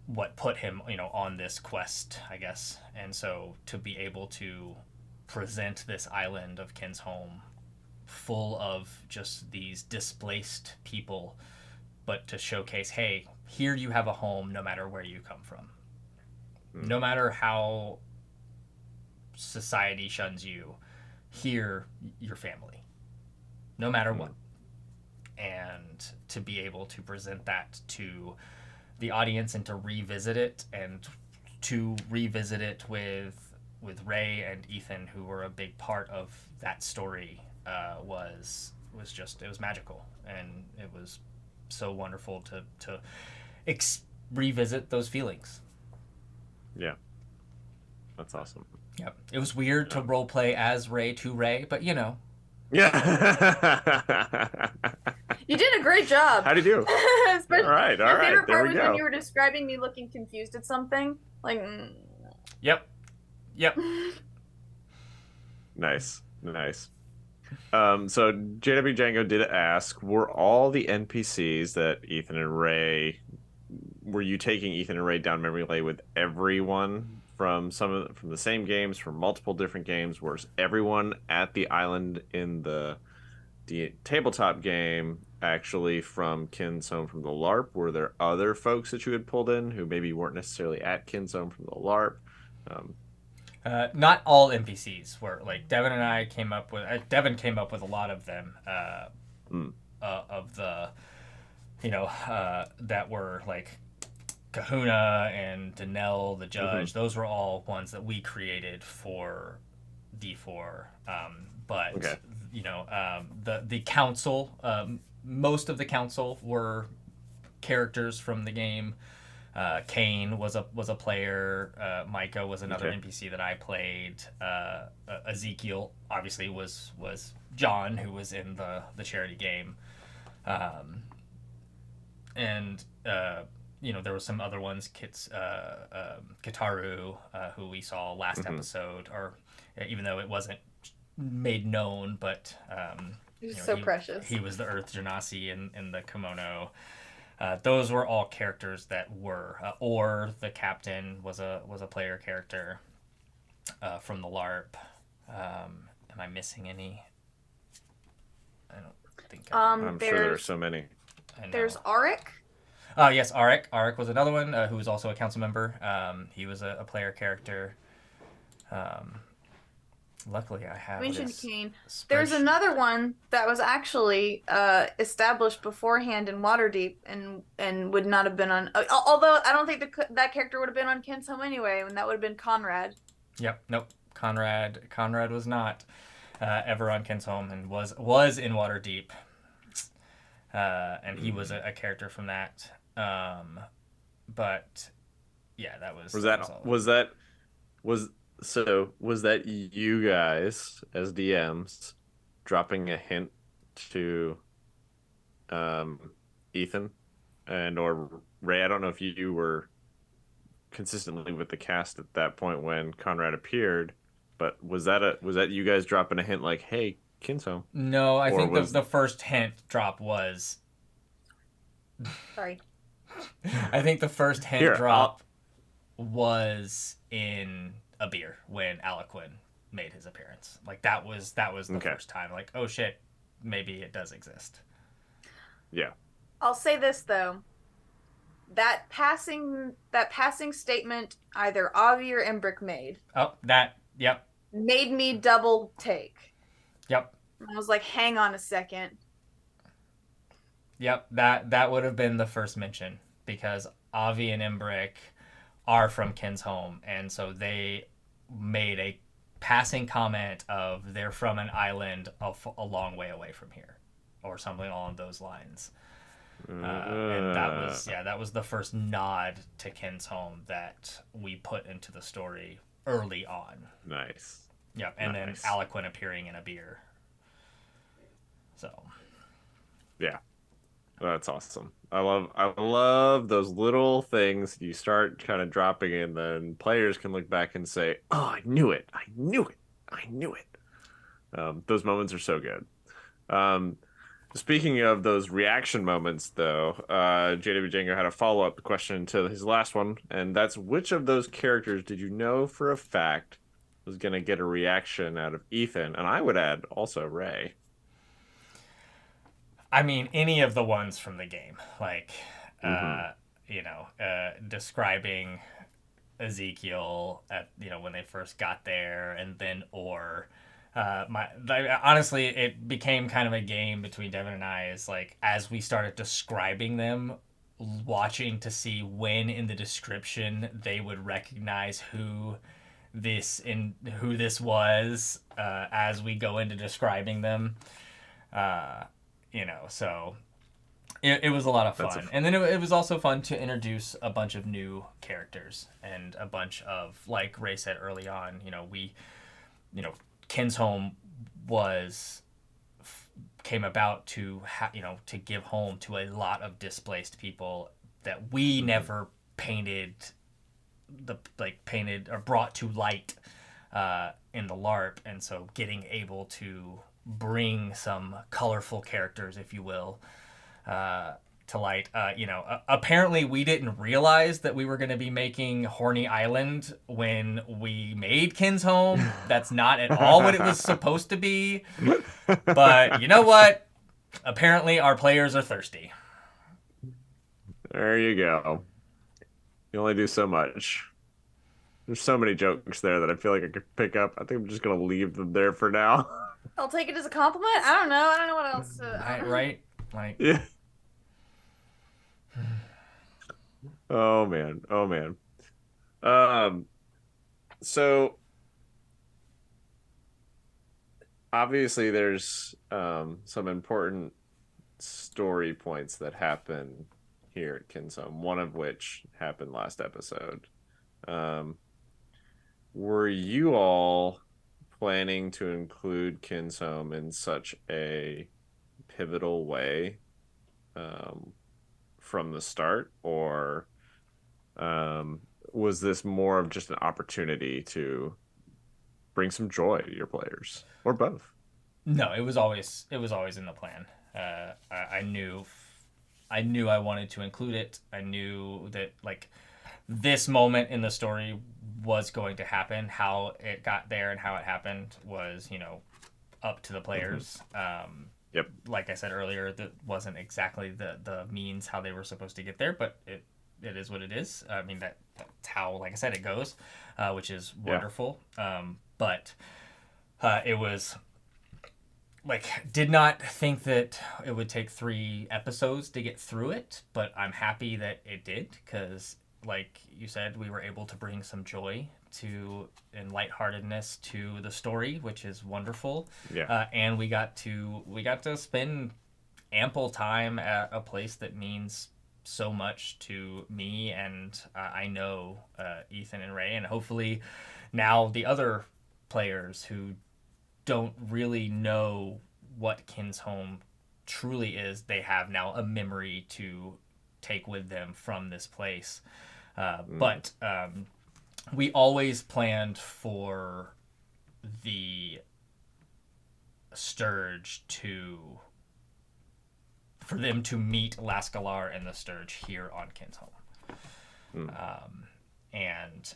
Speaker 2: what put him, on this quest, I guess. And so to be able to present this island of Kinshome full of just these displaced people, but to showcase, hey, here you have a home no matter where you come from. No matter how society shuns you, here, your family. No matter what. And to be able to present that to the audience and to revisit it, with Ray and Ethan, who were a big part of that story, was it was magical, and it was so wonderful to revisit those feelings.
Speaker 1: Yeah, that's awesome.
Speaker 2: Yep. It was weird to role play as Rei to Rei, but you know.
Speaker 1: Yeah.
Speaker 4: You did a great job.
Speaker 1: How'd you do?
Speaker 4: Especially,
Speaker 1: All right,
Speaker 4: my favorite
Speaker 1: there
Speaker 4: part
Speaker 1: we
Speaker 4: was
Speaker 1: go.
Speaker 4: when you were describing me looking confused at something. Like,
Speaker 2: Yep.
Speaker 1: Nice. So JW Django did ask, were all the NPCs that Ethan and Ray, were you taking Ethan and Ray down memory lane with everyone from from the same games, from multiple different games? Was everyone at the island in the tabletop game actually from Kinshome from the LARP? Were there other folks that you had pulled in who maybe weren't necessarily at Kinshome from the LARP?
Speaker 2: Not all NPCs were, like, Devin and I came up with Devin came up with a lot of them of the that were like Kahuna and Danelle the judge. Those were all ones that we created for D4. But
Speaker 1: Okay.
Speaker 2: The council, most of the council were characters from the game. Kane was a player. Micah was another
Speaker 1: Okay.
Speaker 2: NPC that I played. Ezekiel obviously was John, who was in the charity game. There were some other ones, Kitaru, who we saw last episode, or even though it wasn't made known, but
Speaker 4: he's so precious.
Speaker 2: He was the Earth Genasi in the kimono. Those were all characters that were, or the captain was a player character from the LARP. Am I missing any? I don't think.
Speaker 1: I'm sure there are so many.
Speaker 4: There's Arik.
Speaker 2: Yes, Arik. Arik was another one who was also a council member. He was a player character. Luckily, I have.
Speaker 4: Mentioned Kane. There's another one that was actually established beforehand in Waterdeep and would not have been on. Although I don't think that character would have been on Kinshome anyway, and that would have been Conrad.
Speaker 2: Yep. Nope. Conrad was not ever on Kinshome and was in Waterdeep. And he was a character from that. But yeah, that was.
Speaker 1: Was that you guys as DMs dropping a hint to Ethan or Ray? I don't know if you were consistently with the cast at that point when Conrad appeared, but was that you guys dropping a hint like, "Hey, Kinshome"?
Speaker 2: No, I think the first hint drop was.
Speaker 4: Sorry.
Speaker 2: I think the first hint drop was in a beer when Aliquin made his appearance. Like that was the first time. Like, oh shit, maybe it does exist.
Speaker 1: Yeah.
Speaker 4: I'll say this though. That passing statement either Avi or Embrick made.
Speaker 2: Oh, yep.
Speaker 4: Made me double take.
Speaker 2: Yep.
Speaker 4: I was like, hang on a second.
Speaker 2: Yep, that would have been the first mention because Avi and Embrick are from Kinshome, and so they made a passing comment of they're from an island a long way away from here, or something along those lines. And that was the first nod to Kinshome that we put into the story early on.
Speaker 1: Nice.
Speaker 2: Yep, and then Aliquin appearing in a beer. So.
Speaker 1: Yeah. That's awesome. I love those little things you start kind of dropping in, then players can look back and say, "Oh, I knew it. Those moments are so good. Speaking of those reaction moments, though, JW Django had a follow-up question to his last one, and that's which of those characters did you know for a fact was going to get a reaction out of Ethan? And I would add also Ray.
Speaker 2: I mean, any of the ones from the game, like, describing Ezekiel at, when they first got there, and then honestly, it became kind of a game between Devin and I, is like, as we started describing them, watching to see when in the description they would recognize who this was, as we go into describing them. So it was a lot of fun. And then it was also fun to introduce a bunch of new characters and a bunch of, like Ray said early on, Kinshome came about to to give home to a lot of displaced people that we never painted or brought to light in the LARP, and so getting able to bring some colorful characters, if you will, to light. Apparently we didn't realize that we were going to be making Horny Island when we made Kinshome. That's not at all what it was supposed to be. But you know what? Apparently our players are thirsty.
Speaker 1: There you go. You only do so much. There's so many jokes there that I feel like I could pick up. I think I'm just gonna leave them there for now.
Speaker 4: I'll take it as a compliment. I don't know what else to...
Speaker 2: Right? Like,
Speaker 1: Yeah. Oh man. So obviously there's some important story points that happen here at Kinshome, one of which happened last episode. Were you all planning to include Kinshome in such a pivotal way from the start, or was this more of just an opportunity to bring some joy to your players, or both?
Speaker 2: No, it was always in the plan. I knew I wanted to include it. I knew that this moment in the story was going to happen. How it got there and how it happened was, up to the players.
Speaker 1: Yep.
Speaker 2: Like I said earlier, that wasn't exactly the means how they were supposed to get there, but it is what it is. I mean, that's how, like I said, it goes, which is wonderful. Yeah. But it was did not think that it would take 3 episodes to get through it, but I'm happy that it did, because like you said, we were able to bring some joy and lightheartedness to the story, which is wonderful.
Speaker 1: Yeah.
Speaker 2: And we got to spend ample time at a place that means so much to me, and I know Ethan and Ray, and hopefully now the other players who don't really know what Kinshome truly is, they have now a memory to take with them from this place. But we always planned for the Sturge for them to meet Lascalar and the Sturge here on Kinshome. And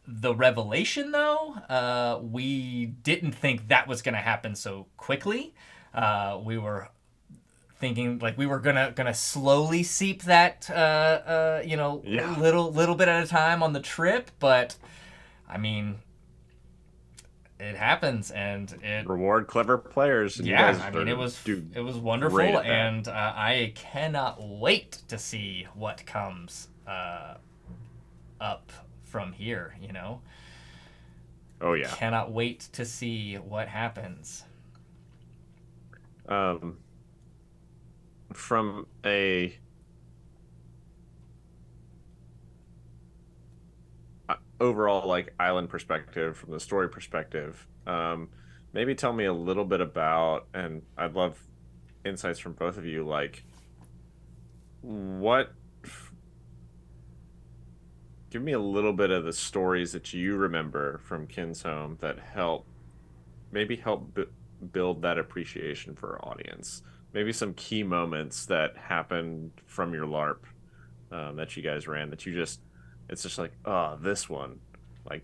Speaker 2: the revelation, though, we didn't think that was going to happen so quickly. We were thinking we were gonna slowly seep that little bit at a time on the trip, but I mean, it happens, and it
Speaker 1: reward clever players. And
Speaker 2: yeah, I mean, it was wonderful, and I cannot wait to see what comes up from here.
Speaker 1: Oh yeah,
Speaker 2: cannot wait to see what happens.
Speaker 1: From a overall island perspective, from the story perspective, maybe tell me a little bit about, and I'd love insights from both of you, give me a little bit of the stories that you remember from Kinshome that help build that appreciation for our audience. Maybe some key moments that happened from your LARP that you guys ran that it's just this one,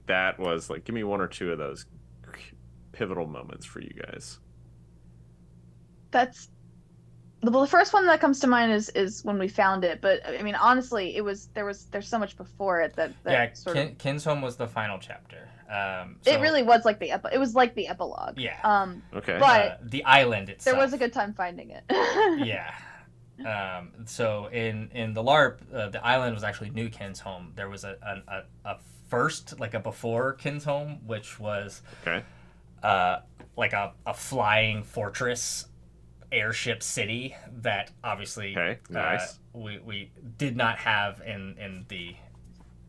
Speaker 1: that was give me 1 or 2 of those pivotal moments for you guys.
Speaker 3: The first one that comes to mind is when we found it, but I mean, honestly, there's so much before it that sort of...
Speaker 2: Kinshome was the final chapter.
Speaker 3: It really was it was like the epilogue.
Speaker 2: Yeah.
Speaker 1: Okay.
Speaker 2: But the island itself.
Speaker 3: There was a good time finding it.
Speaker 2: Yeah. So in the LARP, the island was actually New Kinshome. There was a first, a before Kinshome, which was
Speaker 1: okay.
Speaker 2: A flying fortress airship city that obviously
Speaker 1: nice.
Speaker 2: We did not have in the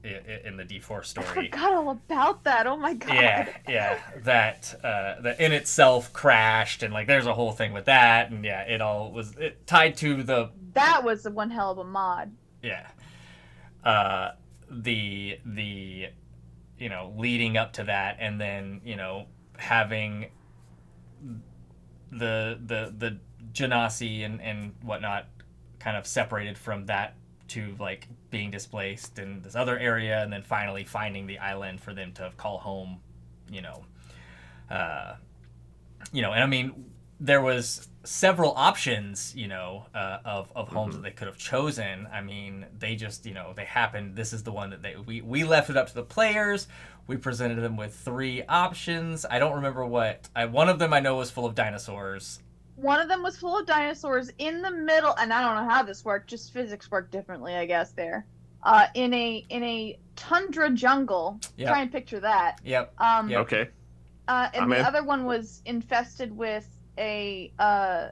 Speaker 2: D4 story.
Speaker 3: I forgot all about that. Oh my god.
Speaker 2: Yeah, that in itself crashed, and like there's a whole thing with that, and yeah, it all was tied to the.
Speaker 3: That was one hell of a mod.
Speaker 2: Yeah. The leading up to that, and then having the Genasi and whatnot kind of separated from that to like being displaced in this other area, and then finally finding the island for them to call home, and I mean there was several options, of homes that they could have chosen. I mean, they just, they happened. This is the one that we left it up to the players. We presented them with 3 options. I don't remember one of them I know was full of dinosaurs.
Speaker 3: One of them was full of dinosaurs in the middle, and I don't know how this worked. Just physics worked differently, I guess. There, in a tundra jungle.
Speaker 2: Yep.
Speaker 3: Try and picture that.
Speaker 2: Yep.
Speaker 1: Okay.
Speaker 3: And the other one was infested with an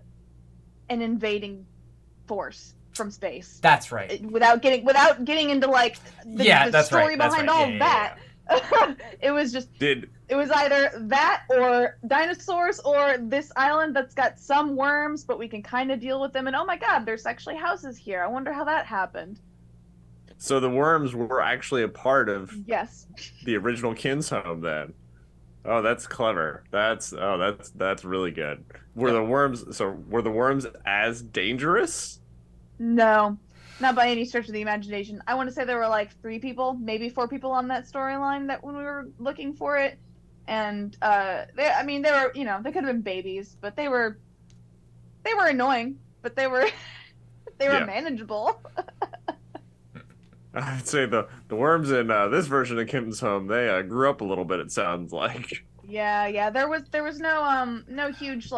Speaker 3: invading force from space.
Speaker 2: That's right.
Speaker 3: Without getting into like the story behind all of that. It was just it was either that or dinosaurs or this island that's got some worms, but we can kind of deal with them. And oh my god, there's actually houses here. I wonder how that happened.
Speaker 1: So the worms were actually a part of
Speaker 3: Yes.
Speaker 1: the original Kinshome then. Oh, that's clever. That's really good. Were the worms as dangerous?
Speaker 3: No. Not by any stretch of the imagination. I want to say there were like 3 people, maybe 4 people on that storyline that when we were looking for it. And they were, they could have been babies, but they were annoying, but they were manageable.
Speaker 1: I'd say the worms in this version of Kinshome, they grew up a little bit, it sounds like.
Speaker 3: Yeah. There was no huge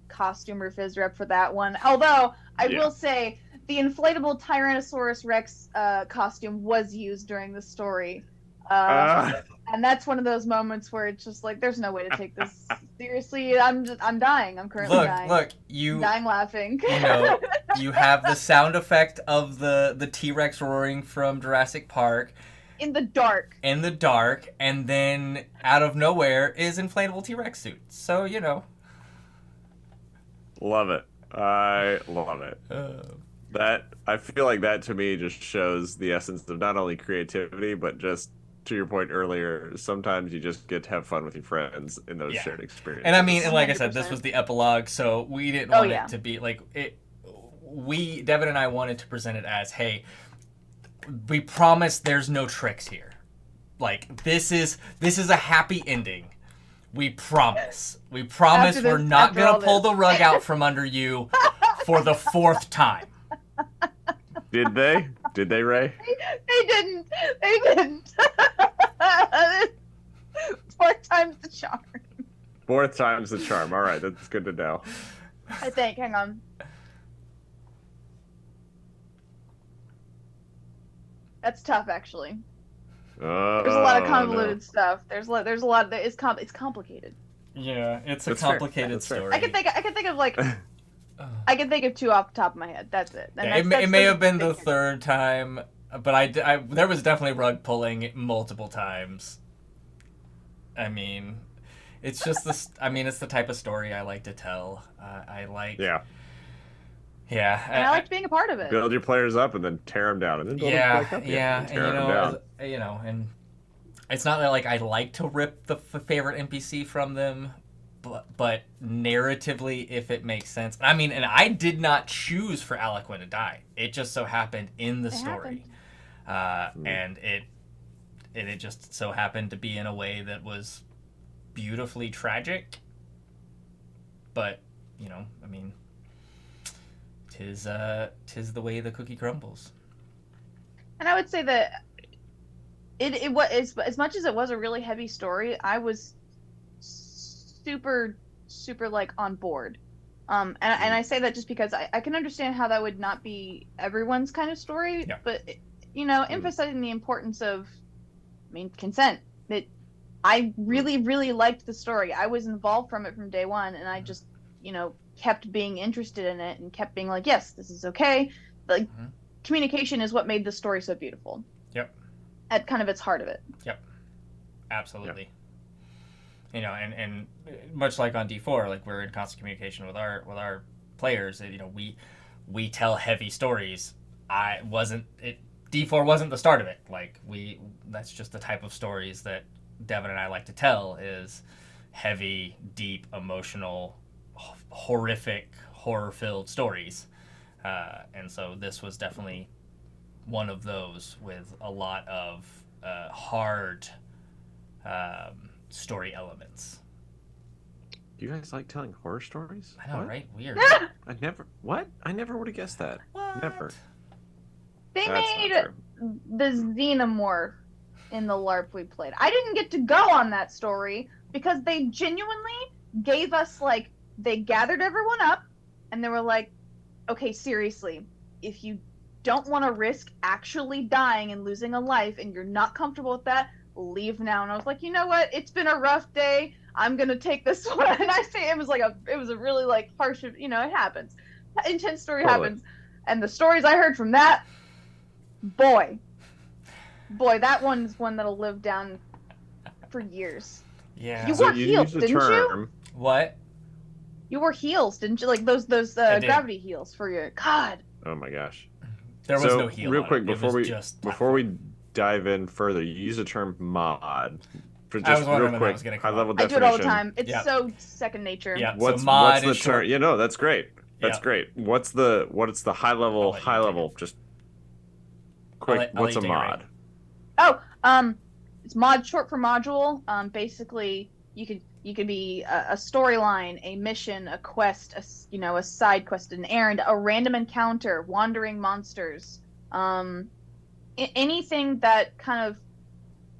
Speaker 3: costume or phys rep for that one. Although I will say the inflatable Tyrannosaurus Rex costume was used during the story. And that's one of those moments where it's just like there's no way to take this seriously. I'm dying. I'm currently dying.
Speaker 2: Look,
Speaker 3: I'm dying laughing.
Speaker 2: You have the sound effect of the T-Rex roaring from Jurassic Park
Speaker 3: in the dark.
Speaker 2: And then out of nowhere is inflatable T-Rex suits. So,
Speaker 1: Love it. I love it. That I feel like that to me just shows the essence of not only creativity, but just to your point earlier, sometimes you just get to have fun with your friends in those shared experiences.
Speaker 2: And I mean, and like I said, this was the epilogue, so we didn't want it to be like it. Devin and I wanted to present it as, hey, we promise there's no tricks here. Like this is a happy ending. We promise. We're not gonna pull the rug out from under you for the 4th time.
Speaker 1: Did they? Did they, Ray?
Speaker 3: They didn't. 4th time's the charm.
Speaker 1: 4th time's the charm. All right, that's good to know.
Speaker 3: I think. Hang on. That's tough, actually.
Speaker 1: Oh,
Speaker 3: there's a lot of convoluted stuff. There's a lot. It's complicated.
Speaker 2: Yeah, it's a
Speaker 1: That's
Speaker 2: complicated
Speaker 1: fair.
Speaker 2: story.
Speaker 3: I can think of like. I can think of 2 off the top of my head. That's it. And
Speaker 2: it may have been the 3rd time, but I there was definitely rug pulling multiple times. I mean, it's just this. I mean, it's the type of story I like to tell. I like.
Speaker 1: Yeah.
Speaker 2: Yeah.
Speaker 3: And I like being a part of it.
Speaker 1: Build your players up and then tear them down, and then build them back up.
Speaker 2: Yeah.
Speaker 1: And tear them down.
Speaker 2: And it's not that like I like to rip the favorite NPC from them. But narratively, if it makes sense. I mean, and I did not choose for Alcuin to die. It just so happened in the story. And it just so happened to be in a way that was beautifully tragic. But, I mean, tis the way the cookie crumbles.
Speaker 3: And I would say that it was, as much as it was a really heavy story, I was super like on board, and I say that just because I can understand how that would not be everyone's kind of story, but emphasizing the importance of, consent. That I really liked the story. I was involved from day one, and I just kept being interested in it and kept being like, yes, this is okay. Like, communication is what made the story so beautiful.
Speaker 2: Yep.
Speaker 3: At kind of its heart of it.
Speaker 2: Yep. Absolutely. Yep. And much like on D4, like we're in constant communication with our players. We tell heavy stories. D4 wasn't the start of it. Like that's just the type of stories that Devin and I like to tell, is heavy, deep, emotional, horrific, horror-filled stories. And so this was definitely one of those, with a lot of hard story elements.
Speaker 1: Do you guys like telling horror stories?
Speaker 2: I know,
Speaker 1: what?
Speaker 2: right? Weird.
Speaker 1: I never would have guessed that.
Speaker 2: What?
Speaker 1: Never.
Speaker 3: They
Speaker 1: That's
Speaker 3: made
Speaker 1: not true.
Speaker 3: the xenomorph in the LARP we played. I didn't get to go on that story because they genuinely gave us, like, they gathered everyone up and they were like, okay, seriously, if you don't want to risk actually dying and losing a life and you're not comfortable with that, leave now. And I was like, you know what? It's been a rough day. I'm going to take this one. And I say it was a really, like, harsh, it happens. Intense story happens. And the stories I heard from that, boy, that one's one that'll live down for years.
Speaker 2: Yeah.
Speaker 3: You wore heels, didn't you?
Speaker 2: What?
Speaker 3: You wore heels, didn't you? Like those gravity heels for your God.
Speaker 1: Oh my gosh.
Speaker 2: There was no heel.
Speaker 1: Real
Speaker 2: on
Speaker 1: quick,
Speaker 2: it.
Speaker 1: before we dive in further, you use the term mod. For
Speaker 2: I was
Speaker 1: just
Speaker 2: wondering
Speaker 1: real
Speaker 2: when that
Speaker 1: quick,
Speaker 2: was gonna
Speaker 1: high
Speaker 2: come
Speaker 1: level
Speaker 2: up.
Speaker 3: I
Speaker 1: definition.
Speaker 3: do it all the time. It's
Speaker 2: Yep.
Speaker 3: so second nature.
Speaker 2: Yeah.
Speaker 1: What's
Speaker 2: so mod
Speaker 1: the
Speaker 2: is
Speaker 1: term?
Speaker 2: short.
Speaker 1: Yeah, no, that's great. That's
Speaker 2: Yep.
Speaker 1: great. What's the high level?
Speaker 2: I'll let you take
Speaker 1: Just quick.
Speaker 2: I'll
Speaker 1: What's
Speaker 2: let
Speaker 1: a
Speaker 2: you take it,
Speaker 1: mod?
Speaker 3: Oh, it's mod short for module. Basically, you could be a storyline, a mission, a quest, a side quest, an errand, a random encounter, wandering monsters, anything that kind of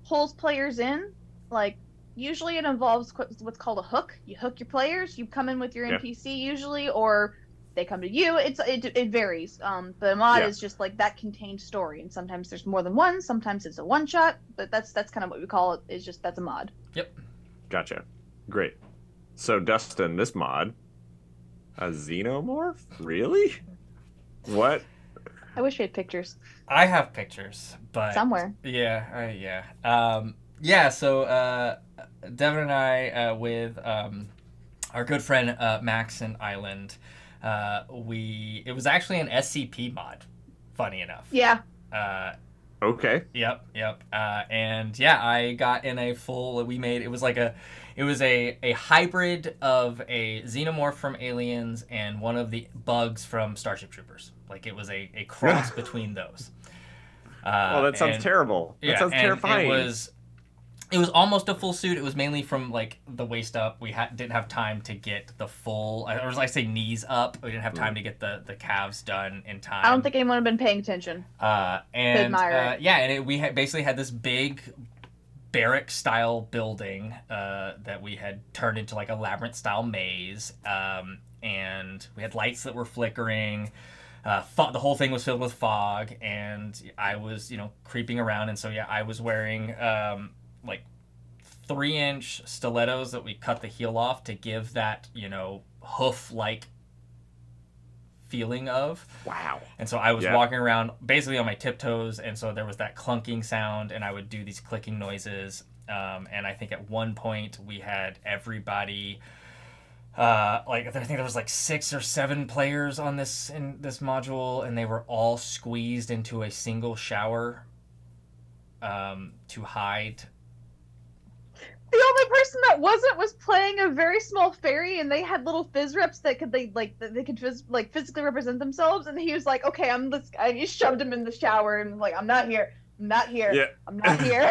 Speaker 3: pulls players in. Like, usually it involves what's called a hook. You hook your players. You come in with your NPC usually, or they come to you. It varies. The mod is just like that contained story, and sometimes there's more than one. Sometimes it's a one shot, but that's kind of what we call it. Is just that's a mod.
Speaker 2: Yep.
Speaker 1: Gotcha. Great. So Dustin, this mod, a xenomorph? Really? What?
Speaker 3: I wish we had pictures
Speaker 2: I have pictures, but
Speaker 3: somewhere.
Speaker 2: Yeah. So Devin and I, with our good friend Max and Island, it was actually an SCP mod. Funny enough.
Speaker 3: Yeah.
Speaker 1: Okay.
Speaker 2: Yep. And yeah, I got in a full. It was a hybrid of a xenomorph from Aliens and one of the bugs from Starship Troopers. Like, it was a cross between those.
Speaker 1: Well, that sounds terrible. That sounds terrifying.
Speaker 2: It was almost a full suit. It was mainly from, like, the waist up. We didn't have time to get the full, or I say knees up. We didn't have time to get the calves done in time.
Speaker 3: I don't think anyone had been paying attention.
Speaker 2: We basically had this big barrack style building that we had turned into like a labyrinth style maze, and we had lights that were flickering. The whole thing was filled with fog, and I was creeping around, and so I was wearing like 3-inch stilettos that we cut the heel off to give that hoof like feeling of.
Speaker 1: Wow.
Speaker 2: And so I was walking around basically on my tiptoes, and so there was that clunking sound, and I would do these clicking noises. And I think at one point we had everybody, I think there was like 6 or 7 players in this module, and they were all squeezed into a single shower to hide.
Speaker 3: The only person that wasn't was playing a very small fairy, and they had little phys reps that could physically represent themselves. And he was like, "Okay, I'm this guy." And he shoved him in the shower, and like, "I'm not here. I'm not here.
Speaker 1: Yeah.
Speaker 3: I'm not here."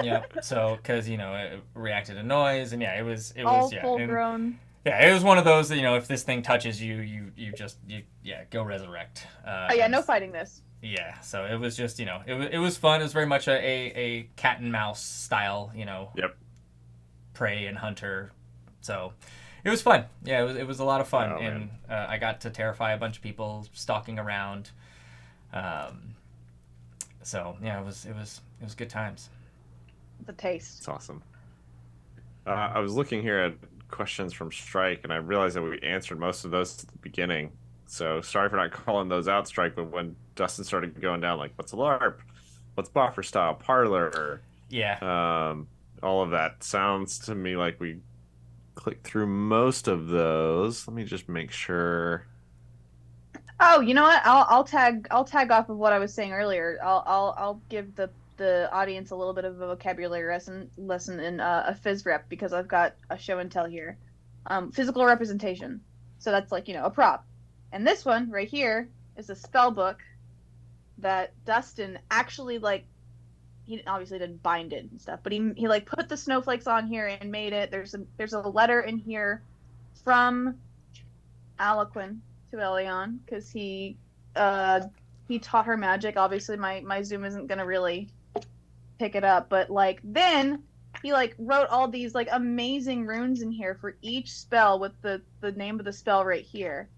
Speaker 2: Yeah. So, because it reacted to noise, and it was
Speaker 3: all full grown.
Speaker 2: Yeah, it was one of those that if this thing touches you, you just go resurrect.
Speaker 3: No fighting this.
Speaker 2: Yeah, so it was just it was fun. It was very much a cat and mouse style
Speaker 1: Yep.
Speaker 2: prey and hunter, so it was fun. It was a lot of fun.
Speaker 1: Oh,
Speaker 2: and I got to terrify a bunch of people stalking around. So it was good times.
Speaker 3: The taste.
Speaker 1: It's awesome. I was looking here at questions from Strike, and I realized that we answered most of those at the beginning. So sorry for not calling those out, Strike. But when Dustin started going down, like, what's a LARP? What's buffer style? Parlor?
Speaker 2: Yeah.
Speaker 1: All of that sounds to me like we clicked through most of those. Let me just make sure.
Speaker 3: Oh, you know what? I'll tag off of what I was saying earlier. I'll give the audience a little bit of a vocabulary lesson in a phys rep because I've got a show and tell here. Physical representation. So that's like, a prop. And this one right here is a spell book that Dustin actually, like, he obviously didn't bind it and stuff, but he like put the snowflakes on here and made it. There's a letter in here from Aliquin to Elion because he taught her magic. Obviously my Zoom isn't gonna really pick it up, but like then he like wrote all these like amazing runes in here for each spell with the name of the spell right here.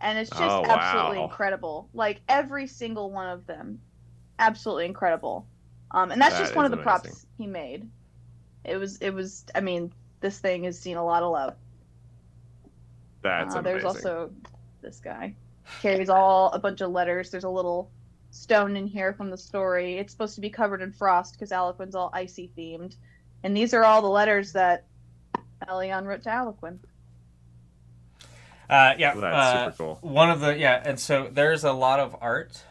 Speaker 3: And it's just absolutely incredible. Like every single one of them. Absolutely incredible. And that's just one of the props he made. It was I mean, this thing has seen a lot of love.
Speaker 1: That's amazing.
Speaker 3: There's also this guy. Carries a bunch of letters. There's a little stone in here from the story. It's supposed to be covered in frost because Aliquin's all icy themed. And these are all the letters that Elion wrote to Aliquin.
Speaker 1: That's super cool.
Speaker 2: One of the and so there's a lot of art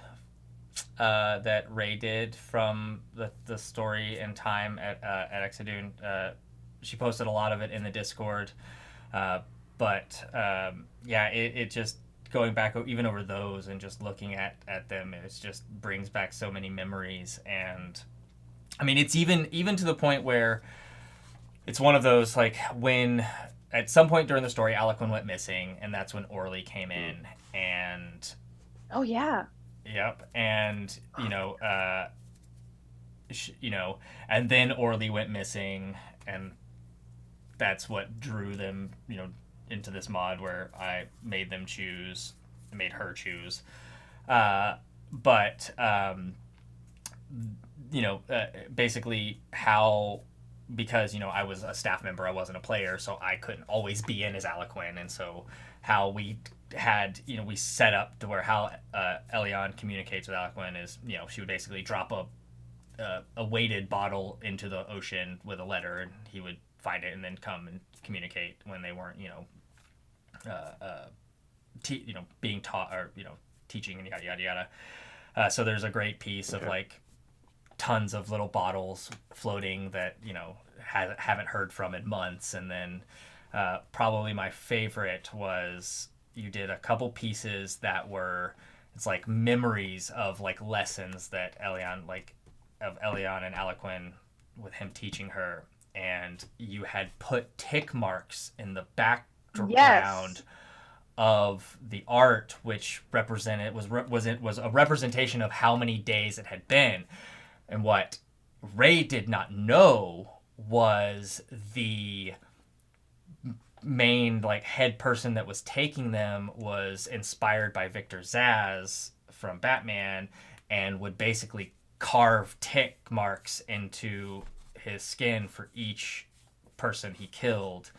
Speaker 2: that Rei did from the story and time at Exadune. She posted a lot of it in the Discord, it just going back even over those and just looking at them, it just brings back so many memories. And I mean, it's even to the point where it's one of those, like, when at some point during the story Aliquin went missing, and that's when Orly came in. And
Speaker 3: oh yeah.
Speaker 2: Yep, and and then Orly went missing, and that's what drew them, into this mod where I made her choose. Basically how, because I was a staff member, I wasn't a player, so I couldn't always be in as Aliquin, and so how we had, we set up to where how Elion communicates with Aliquin is, she would basically drop a weighted bottle into the ocean with a letter, and he would find it and then come and communicate when they weren't, being taught or, teaching and yada, yada, yada. So there's a great piece of like tons of little bottles floating that, haven't heard from in months. And then probably my favorite was you did a couple pieces that were, it's like memories of like lessons that Elion and Aliquin with him teaching her. And you had put tick marks in the background of the art, which represented was a representation of how many days it had been. And what Rei did not know was the main like head person that was taking them was inspired by Victor Zsasz from Batman, and would basically carve tick marks into his skin for each person he killed.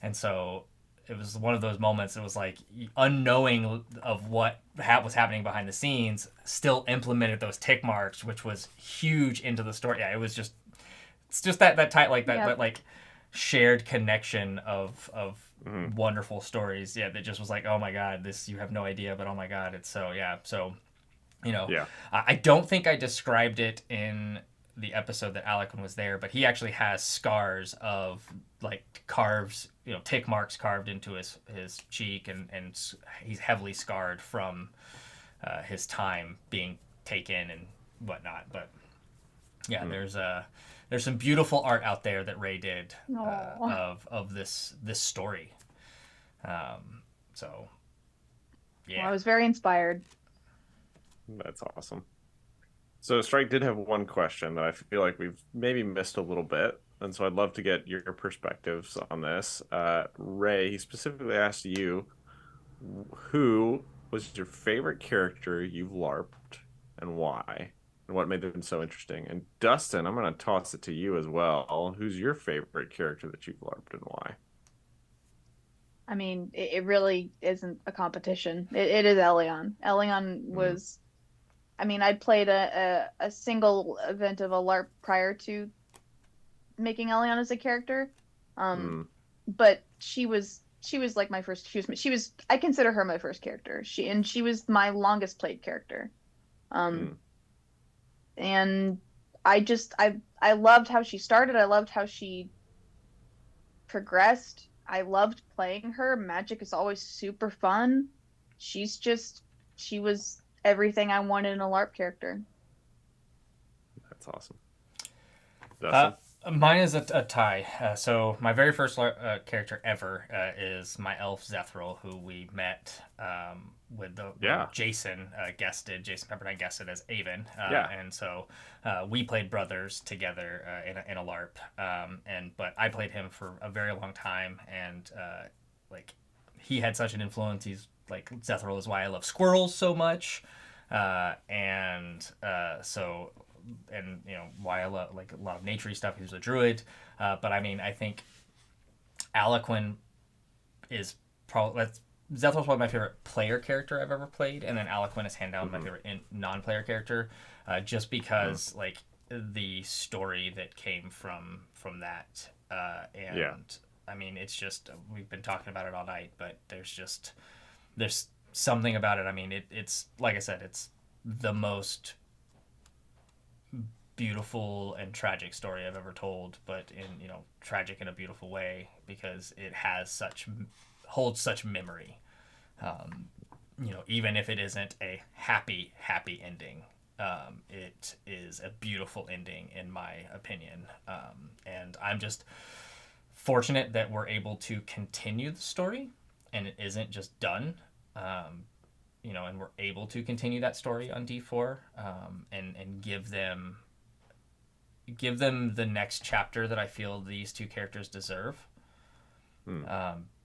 Speaker 2: And so it was one of those moments, it was like unknowing of what was happening behind the scenes, still implemented those tick marks, which was huge into the story. Yeah, it's just that tight, like that like shared connection of wonderful stories. Yeah, that just was like, oh my god, this, you have no idea, but oh my god, it's so I don't think I described it in the episode that Aliquin was there, but he actually has scars of like tick marks carved into his cheek, and he's heavily scarred from his time being taken and whatnot. But there's some beautiful art out there that Rei did of this story. I
Speaker 3: was very inspired.
Speaker 1: That's awesome. So Strike did have one question that I feel like we've maybe missed a little bit, and so I'd love to get your perspectives on this. Rei, he specifically asked you, who was your favorite character you've LARPed and why? And what made them so interesting? And Dustin, I'm going to toss it to you as well. Who's your favorite character that you've LARPed and why?
Speaker 3: I mean, it really isn't a competition. It is Elion. Elion was. I mean, I played a single event of a LARP prior to making Elion as a character,
Speaker 1: Mm.
Speaker 3: but she was like my first. She was. I consider her my first character. She was my longest played character. Um,
Speaker 1: Mm.
Speaker 3: and I loved how she started. I loved how she progressed. I loved playing her. Magic is always super fun. She was everything I wanted in a LARP character.
Speaker 1: That's awesome.
Speaker 2: Uh,
Speaker 1: Dustin?
Speaker 2: Mine is a tie. So my very first character ever is my elf Zethral, who we met with the
Speaker 1: Yeah.
Speaker 2: Jason guested. Jason Pepperdine guested as Avon,
Speaker 1: Yeah.
Speaker 2: and so we played brothers together in a LARP. But I played him for a very long time, and like he had such an influence. He's like Zethral is why I love squirrels so much, so and why I love like a lot of naturey stuff. He was a druid, but I mean I think Alaquin is probably Zethel's probably my favorite player character I've ever played, and then Alaquin is hand down my favorite non-player character, just because like the story that came from that, and
Speaker 1: Yeah.
Speaker 2: I mean it's just we've been talking about it all night, but there's something about it. I mean it's like I said, it's the most beautiful and tragic story I've ever told, but in tragic in a beautiful way because it holds such memory. Even if it isn't a happy ending, it is a beautiful ending in my opinion. And I'm just fortunate that we're able to continue the story and it isn't just done. And we're able to continue that story on D4, and give them the next chapter that I feel these two characters deserve,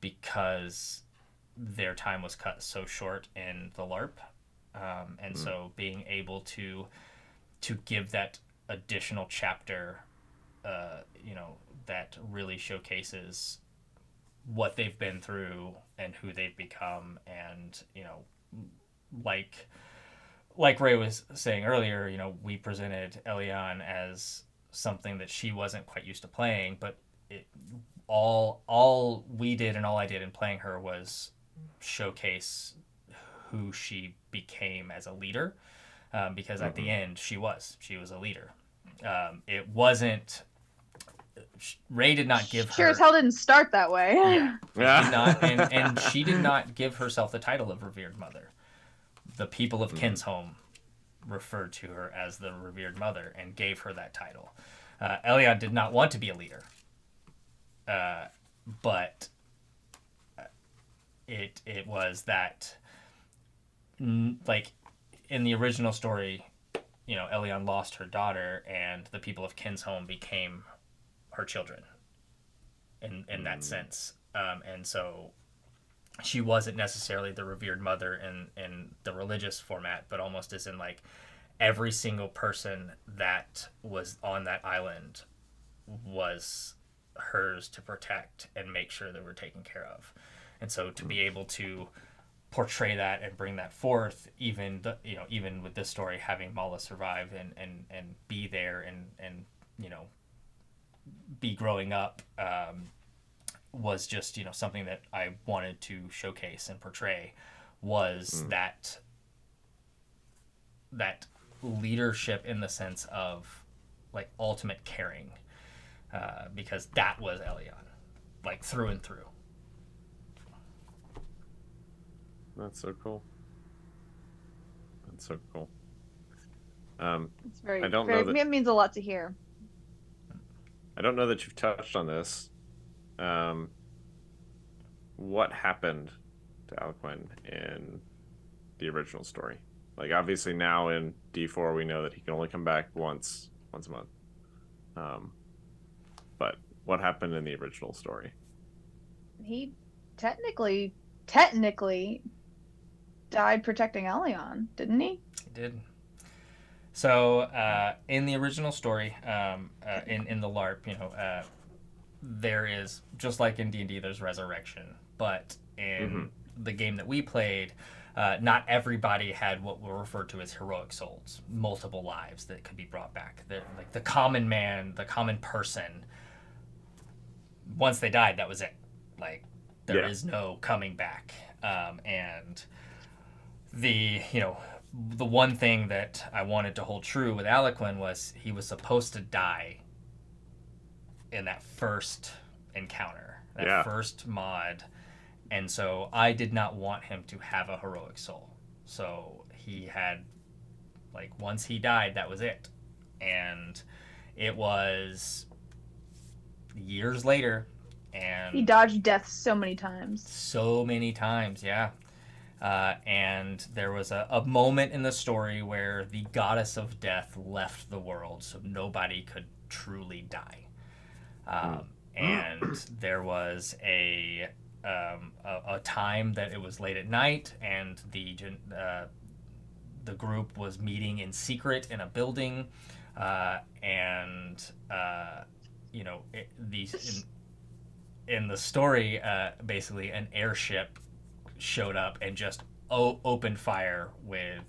Speaker 2: because their time was cut so short in the LARP, and so being able to give that additional chapter, that really showcases what they've been through and who they've become, and like Ray was saying earlier, we presented Eliane as something that she wasn't quite used to playing, but all we did and all I did in playing her was showcase who she became as a leader, because at the end she was a leader. It wasn't Ray did not give
Speaker 3: Sure
Speaker 2: her
Speaker 3: as hell didn't start that way.
Speaker 2: yeah
Speaker 1: Yeah.
Speaker 2: did not, and she did not give herself the title of revered mother. The people of Kinshome referred to her as the revered mother and gave her that title. Elion did not want to be a leader, but it was that, like in the original story, Elion lost her daughter, and the people of Kinshome became her children. In that sense, and so she wasn't necessarily the revered mother in the religious format, but almost as in like every single person that was on that island was hers to protect and make sure they were taken care of. And so to be able to portray that and bring that forth, even with this story having Mala survive and be there and be growing up, was just something that I wanted to showcase and portray, was that leadership in the sense of like ultimate caring, because that was Elion, like through and through.
Speaker 1: That's so cool. That's so cool.
Speaker 3: It's very,
Speaker 1: I don't
Speaker 3: very,
Speaker 1: know that-
Speaker 3: it means a lot to hear.
Speaker 1: I don't know that you've touched on this. What happened to Alcuin in the original story? Like, obviously now in D4 we know that he can only come back once a month. But what happened in the original story?
Speaker 3: He technically died protecting Elion, didn't he?
Speaker 2: He did. So in the original story, in the LARP, there is, just like in D&D, there's resurrection, but in the game that we played, not everybody had what were referred to as heroic souls, multiple lives that could be brought back. Like the common man, the common person, once they died, that was it. Like there is no coming back. And the one thing that I wanted to hold true with Aliquin was he was supposed to die in that first encounter, that first mod. And so I did not want him to have a heroic soul. So he had, like, once he died, that was it. And it was years later. And
Speaker 3: he dodged death so many times.
Speaker 2: So many times, yeah. And there was a moment in the story where the goddess of death left the world, so nobody could truly die. And there was a time that it was late at night, and the group was meeting in secret in a building, in the story, basically an airship showed up and just opened fire with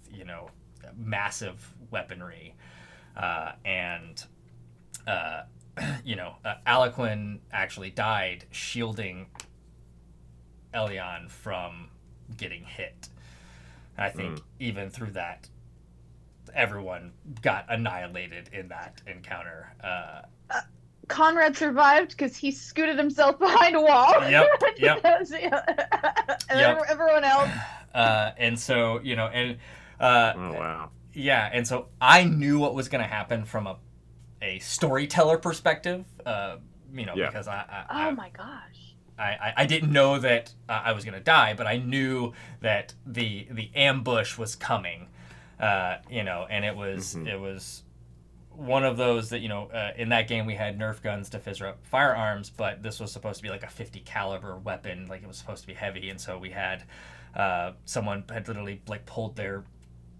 Speaker 2: massive weaponry, Aliquin actually died shielding Elion from getting hit. And I think even through that, everyone got annihilated in that encounter.
Speaker 3: Conrad survived because he scooted himself behind a wall.
Speaker 2: Yep.
Speaker 3: Everyone else.
Speaker 2: And so,
Speaker 1: oh, wow.
Speaker 2: Yeah, and so I knew what was going to happen from a storyteller perspective, because
Speaker 3: oh my gosh.
Speaker 2: I didn't know that I was going to die, but I knew that the ambush was coming, and it was one of those that, in that game we had Nerf guns to fizz up firearms, but this was supposed to be like a 50 caliber weapon, like it was supposed to be heavy, and so we had someone had literally like pulled their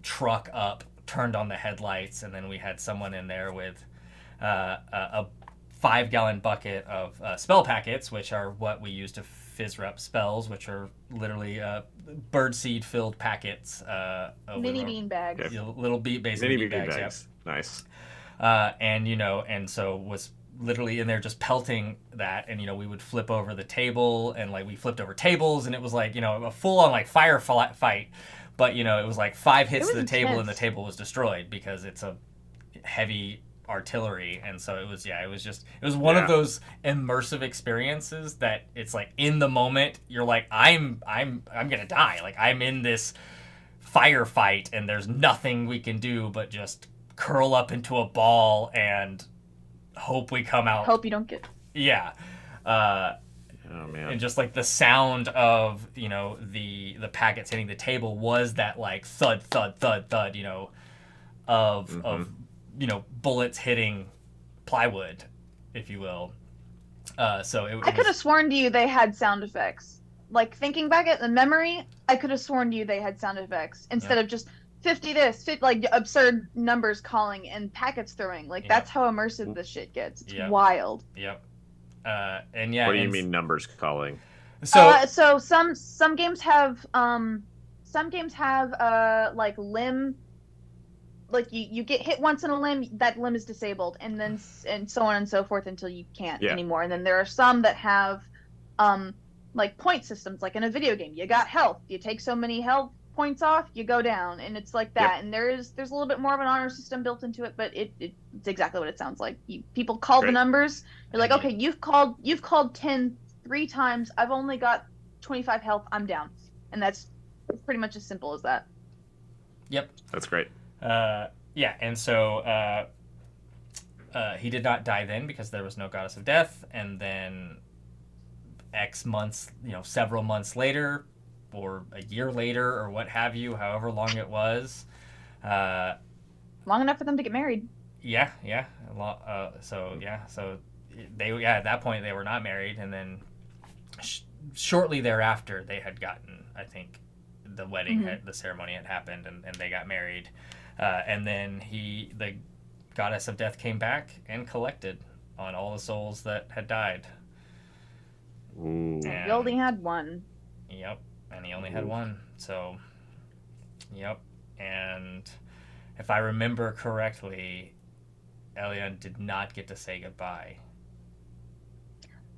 Speaker 2: truck up, turned on the headlights, and then we had someone in there with a 5-gallon bucket of spell packets, which are what we use to fizz up spells, which are literally birdseed filled packets.
Speaker 3: Mini bean bags.
Speaker 2: Little basically
Speaker 1: mini
Speaker 2: bean bags. Yep.
Speaker 1: Nice.
Speaker 2: And so was literally in there just pelting that, and we would flip over the table, and like we flipped over tables, and it was like a full on like fire fight, but it was like 5 hits to the table and the table was destroyed because it's a heavy artillery. And so it was one of those immersive experiences that it's like in the moment you're like I'm gonna die, like I'm in this firefight and there's nothing we can do but just curl up into a ball and hope we come out.
Speaker 3: Hope you don't get.
Speaker 2: Yeah.
Speaker 1: Oh man.
Speaker 2: And just like the sound of the packets hitting the table was that like thud thud thud thud of bullets hitting plywood, if you will. So I
Speaker 3: could have sworn to you they had sound effects. Like thinking back at the memory, I could have sworn to you they had sound effects instead of just 50 this, 50, like absurd numbers calling and packets throwing. Like that's how immersive this shit gets. It's wild.
Speaker 2: Yep. And yeah.
Speaker 1: What do you mean numbers calling?
Speaker 3: So some games have like limb, like you get hit once in a limb, that limb is disabled, and then and so on and so forth until you can't anymore. And then there are some that have like point systems, like in a video game. You got health, you take so many health points off, you go down, and it's like that. And there's a little bit more of an honor system built into it, but it's exactly what it sounds like. People call the numbers. You're like, okay, you've called 10 3 times. I've only got 25 health. I'm down, and that's pretty much as simple as that.
Speaker 2: Yep,
Speaker 1: that's great.
Speaker 2: And so he did not die then because there was no goddess of death, and then X months, several months later, or a year later, or what have you, however long it was.
Speaker 3: Long enough for them to get married.
Speaker 2: Yeah. So they at that point they were not married, and then shortly thereafter they had gotten, I think, the wedding, the ceremony had happened, and they got married. And then the goddess of death came back and collected on all the souls that had died.
Speaker 1: Ooh.
Speaker 2: And-
Speaker 3: We only had one.
Speaker 2: Yep, and he only had
Speaker 1: Oof.
Speaker 2: one. So, yep. And if I remember correctly, Elian did not get to say goodbye.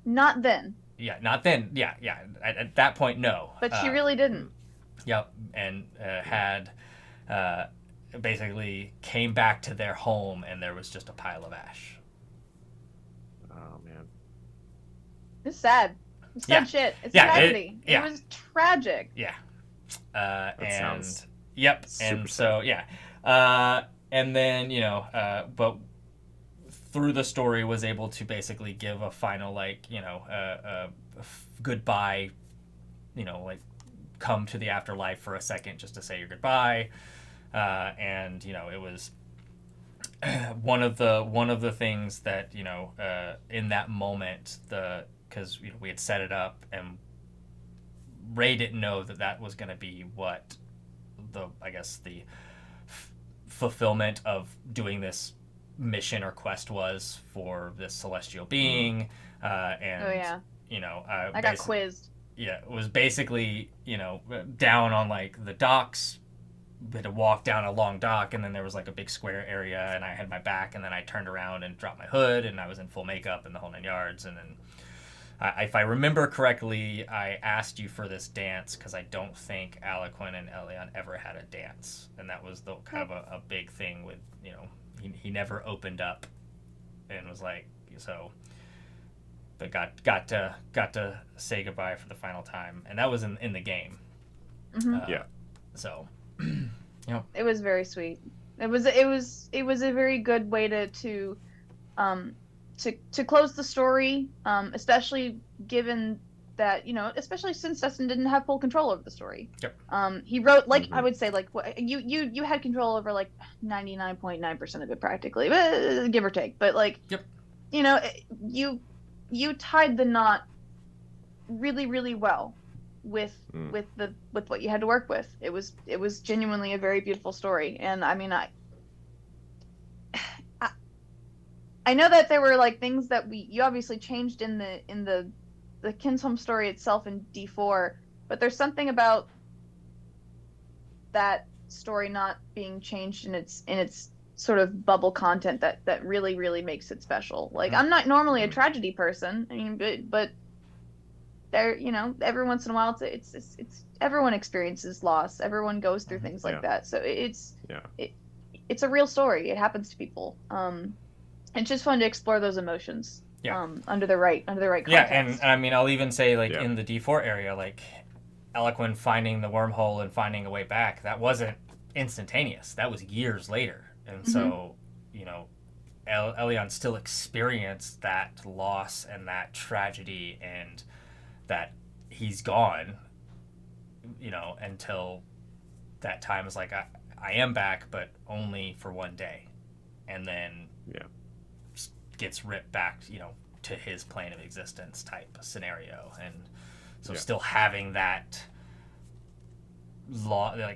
Speaker 3: Not then,
Speaker 2: Yeah, not then. Yeah. At that point, no.
Speaker 3: but she really didn't.
Speaker 2: Yep, and had basically came back to their home, and there was just a pile of ash.
Speaker 1: Oh man.
Speaker 3: It's sad. It's sad
Speaker 2: Yeah.
Speaker 3: shit. It's
Speaker 2: Yeah,
Speaker 3: tragedy.
Speaker 2: yeah.
Speaker 3: It was tragic.
Speaker 2: Yeah.
Speaker 1: That
Speaker 2: And
Speaker 1: sounds
Speaker 2: yep,
Speaker 1: super
Speaker 2: and so yeah, and then but through the story was able to basically give a final goodbye, like come to the afterlife for a second just to say your goodbye, and it was one of the things that in that moment because we had set it up and Rei didn't know that was going to be what the fulfillment of doing this mission or quest was for this celestial being, and
Speaker 3: Oh yeah, I got quizzed.
Speaker 2: Yeah, it was basically down on like the docks. We had to walk down a long dock, and then there was like a big square area, and I had my back, and then I turned around and dropped my hood, and I was in full makeup and the whole 9 yards, and then. If I remember correctly, I asked you for this dance because I don't think Aliquin and Elian ever had a dance, and that was the kind of a big thing with he never opened up, and was like so. But got to say goodbye for the final time, and that was in the game.
Speaker 3: Mm-hmm.
Speaker 1: Yeah.
Speaker 2: So.
Speaker 3: It was very sweet. It was a very good way to close the story, especially given that especially since Dustin didn't have full control over the story.
Speaker 2: Yep.
Speaker 3: He wrote I would say you had control over 99.9% of it practically, give or take. But
Speaker 2: Yep.
Speaker 3: You tied the knot really really well with what you had to work with. It was genuinely a very beautiful story, and I mean I know that there were things that you obviously changed in the Kinshome story itself in D4, but there's something about that story not being changed in its sort of bubble content that really really makes it special. I'm not normally a tragedy person. I mean, but there every once in a while it's everyone experiences loss. Everyone goes through things like that. So it's a real story. It happens to people. It's just fun to explore those emotions.
Speaker 2: Yeah.
Speaker 3: Under the right context.
Speaker 2: Yeah, and I mean, I'll even say in the D4 area, Aliquin finding the wormhole and finding a way back, that wasn't instantaneous. That was years later, and so Elian still experienced that loss and that tragedy, and that he's gone. Until that time is I am back, but only for one day, and then gets ripped back, to his plane of existence type scenario. And so still having that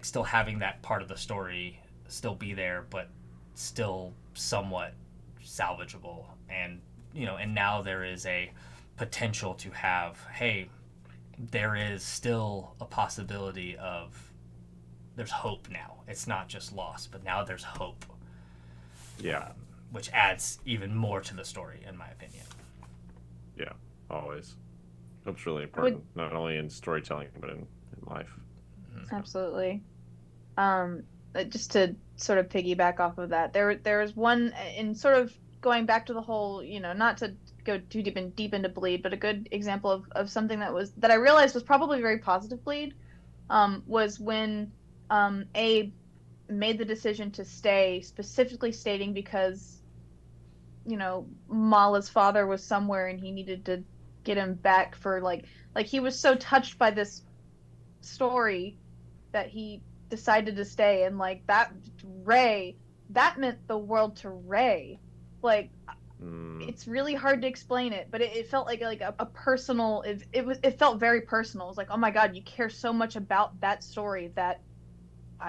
Speaker 2: still having that part of the story still be there, but still somewhat salvageable. And and now there is a potential to have, hey, there is still a possibility of, there's hope now. It's not just loss, but now there's hope. Which adds even more to the story, in my opinion.
Speaker 1: Yeah, always. Hope's really important, not only in storytelling, but in life.
Speaker 3: Absolutely. Just to sort of piggyback off of that, there's one, in sort of going back to the whole, not to go too deep into bleed, but a good example of something that I realized was probably very positive bleed, was when Abe made the decision to stay, specifically stating because Mala's father was somewhere and he needed to get him back for he was so touched by this story that he decided to stay, and that Rei, that meant the world to Rei. It's really hard to explain it, but it felt like a personal, it felt very personal. It was oh my god, you care so much about that story that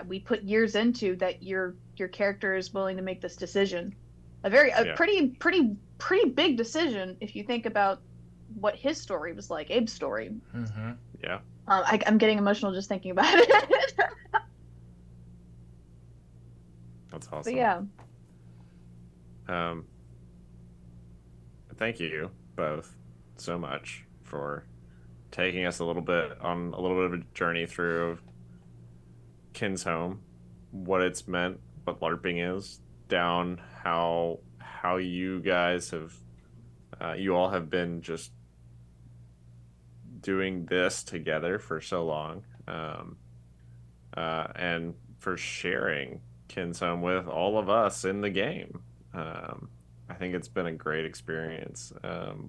Speaker 3: we put years into, that your character is willing to make this decision. A pretty big decision if you think about what his story was like, Abe's story.
Speaker 2: Mm-hmm.
Speaker 1: Yeah.
Speaker 3: I'm getting emotional just thinking about it.
Speaker 1: That's awesome.
Speaker 3: But yeah.
Speaker 1: Thank you both so much for taking us a little bit of a journey through Kinshome, what it's meant, what LARPing is, down how you guys have you all have been just doing this together for so long, and for sharing Kinshome with all of us in the game. I think it's been a great experience,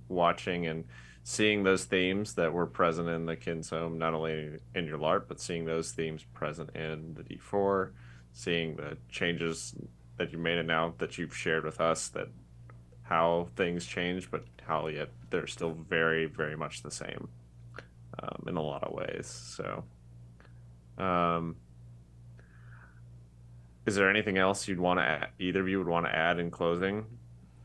Speaker 1: watching and seeing those themes that were present in the Kinshome, not only in your LARP, but seeing those themes present in the D4, seeing the changes that you made and now that you've shared with us, that how things change, but how yet they're still very, very much the same, in a lot of ways. So, is there anything else you'd want to either of you would want to add in closing,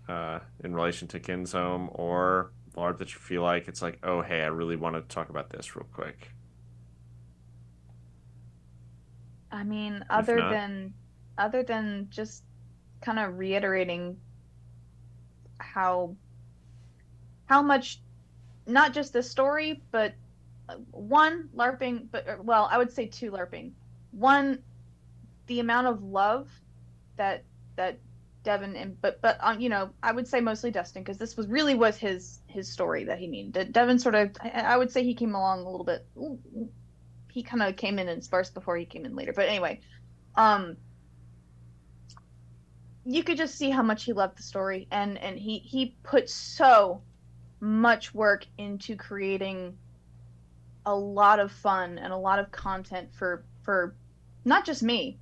Speaker 1: in relation to Kinshome or LARP, that you feel like it's like, oh, hey, I really want to talk about this real quick?
Speaker 3: I mean,
Speaker 1: If not,
Speaker 3: other than just kind of reiterating how much, not just the story, but one, LARPing, but well, I would say two, LARPing. One, the amount of love that Devin and I would say mostly Dustin, because this was his story that he needed. Devin sort of, I would say he came along a little bit. He kind of came in sparse before he came in later. But anyway, you could just see how much he loved the story, and he put so much work into creating a lot of fun and a lot of content for not just me,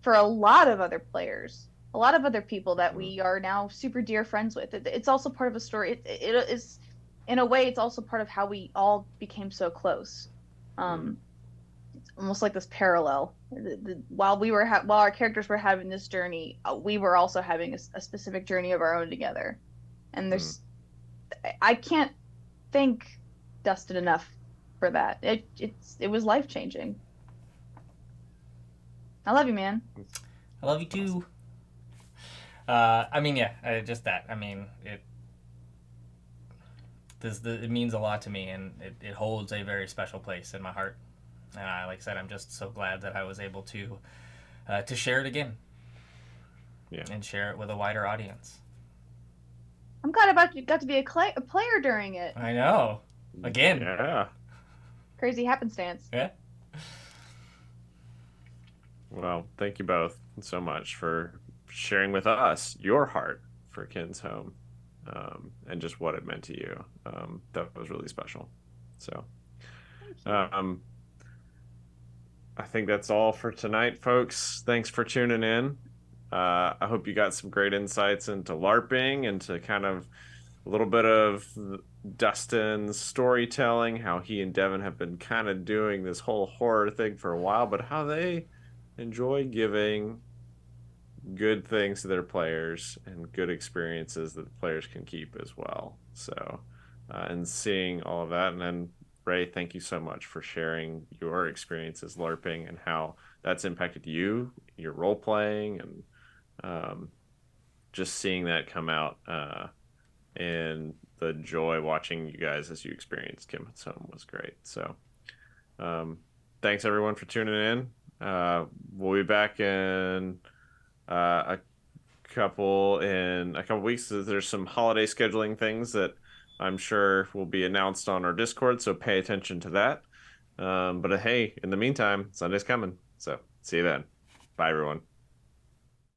Speaker 3: for a lot of other players, a lot of other people that we are now super dear friends with. It's also part of a story. It is, in a way, it's also part of how we all became so close. It's almost like this parallel. While while our characters were having this journey, we were also having a specific journey of our own together. And I can't thank Dustin enough for that. It was life changing. I love you, man.
Speaker 2: I love you too. Just that. I mean, it means a lot to me, and it holds a very special place in my heart. And like I said, I'm just so glad that I was able to share it again.
Speaker 1: Yeah.
Speaker 2: And share it with a wider audience.
Speaker 3: I'm glad about you got to be a player during it.
Speaker 2: I know. Again.
Speaker 1: Yeah.
Speaker 3: Crazy happenstance.
Speaker 2: Yeah.
Speaker 1: Well, thank you both so much for sharing with us your heart for Kinshome, and just what it meant to you. That was really special. So, I think that's all for tonight, folks. Thanks for tuning in. I hope you got some great insights into LARPing, into kind of a little bit of Dustin's storytelling, how he and Devin have been kind of doing this whole horror thing for a while, but how they enjoy giving good things to their players and good experiences that the players can keep as well. So, and seeing all of that. And then, Ray, thank you so much for sharing your experiences LARPing and how that's impacted you, your role playing, and just seeing that come out, and the joy watching you guys as you experienced Kinshome was great. So, thanks everyone for tuning in. We'll be back in a couple weeks. There's some holiday scheduling things that I'm sure will be announced on our Discord, so pay attention to that. But hey, in the meantime, Sunday's coming, so see you then. Bye, everyone.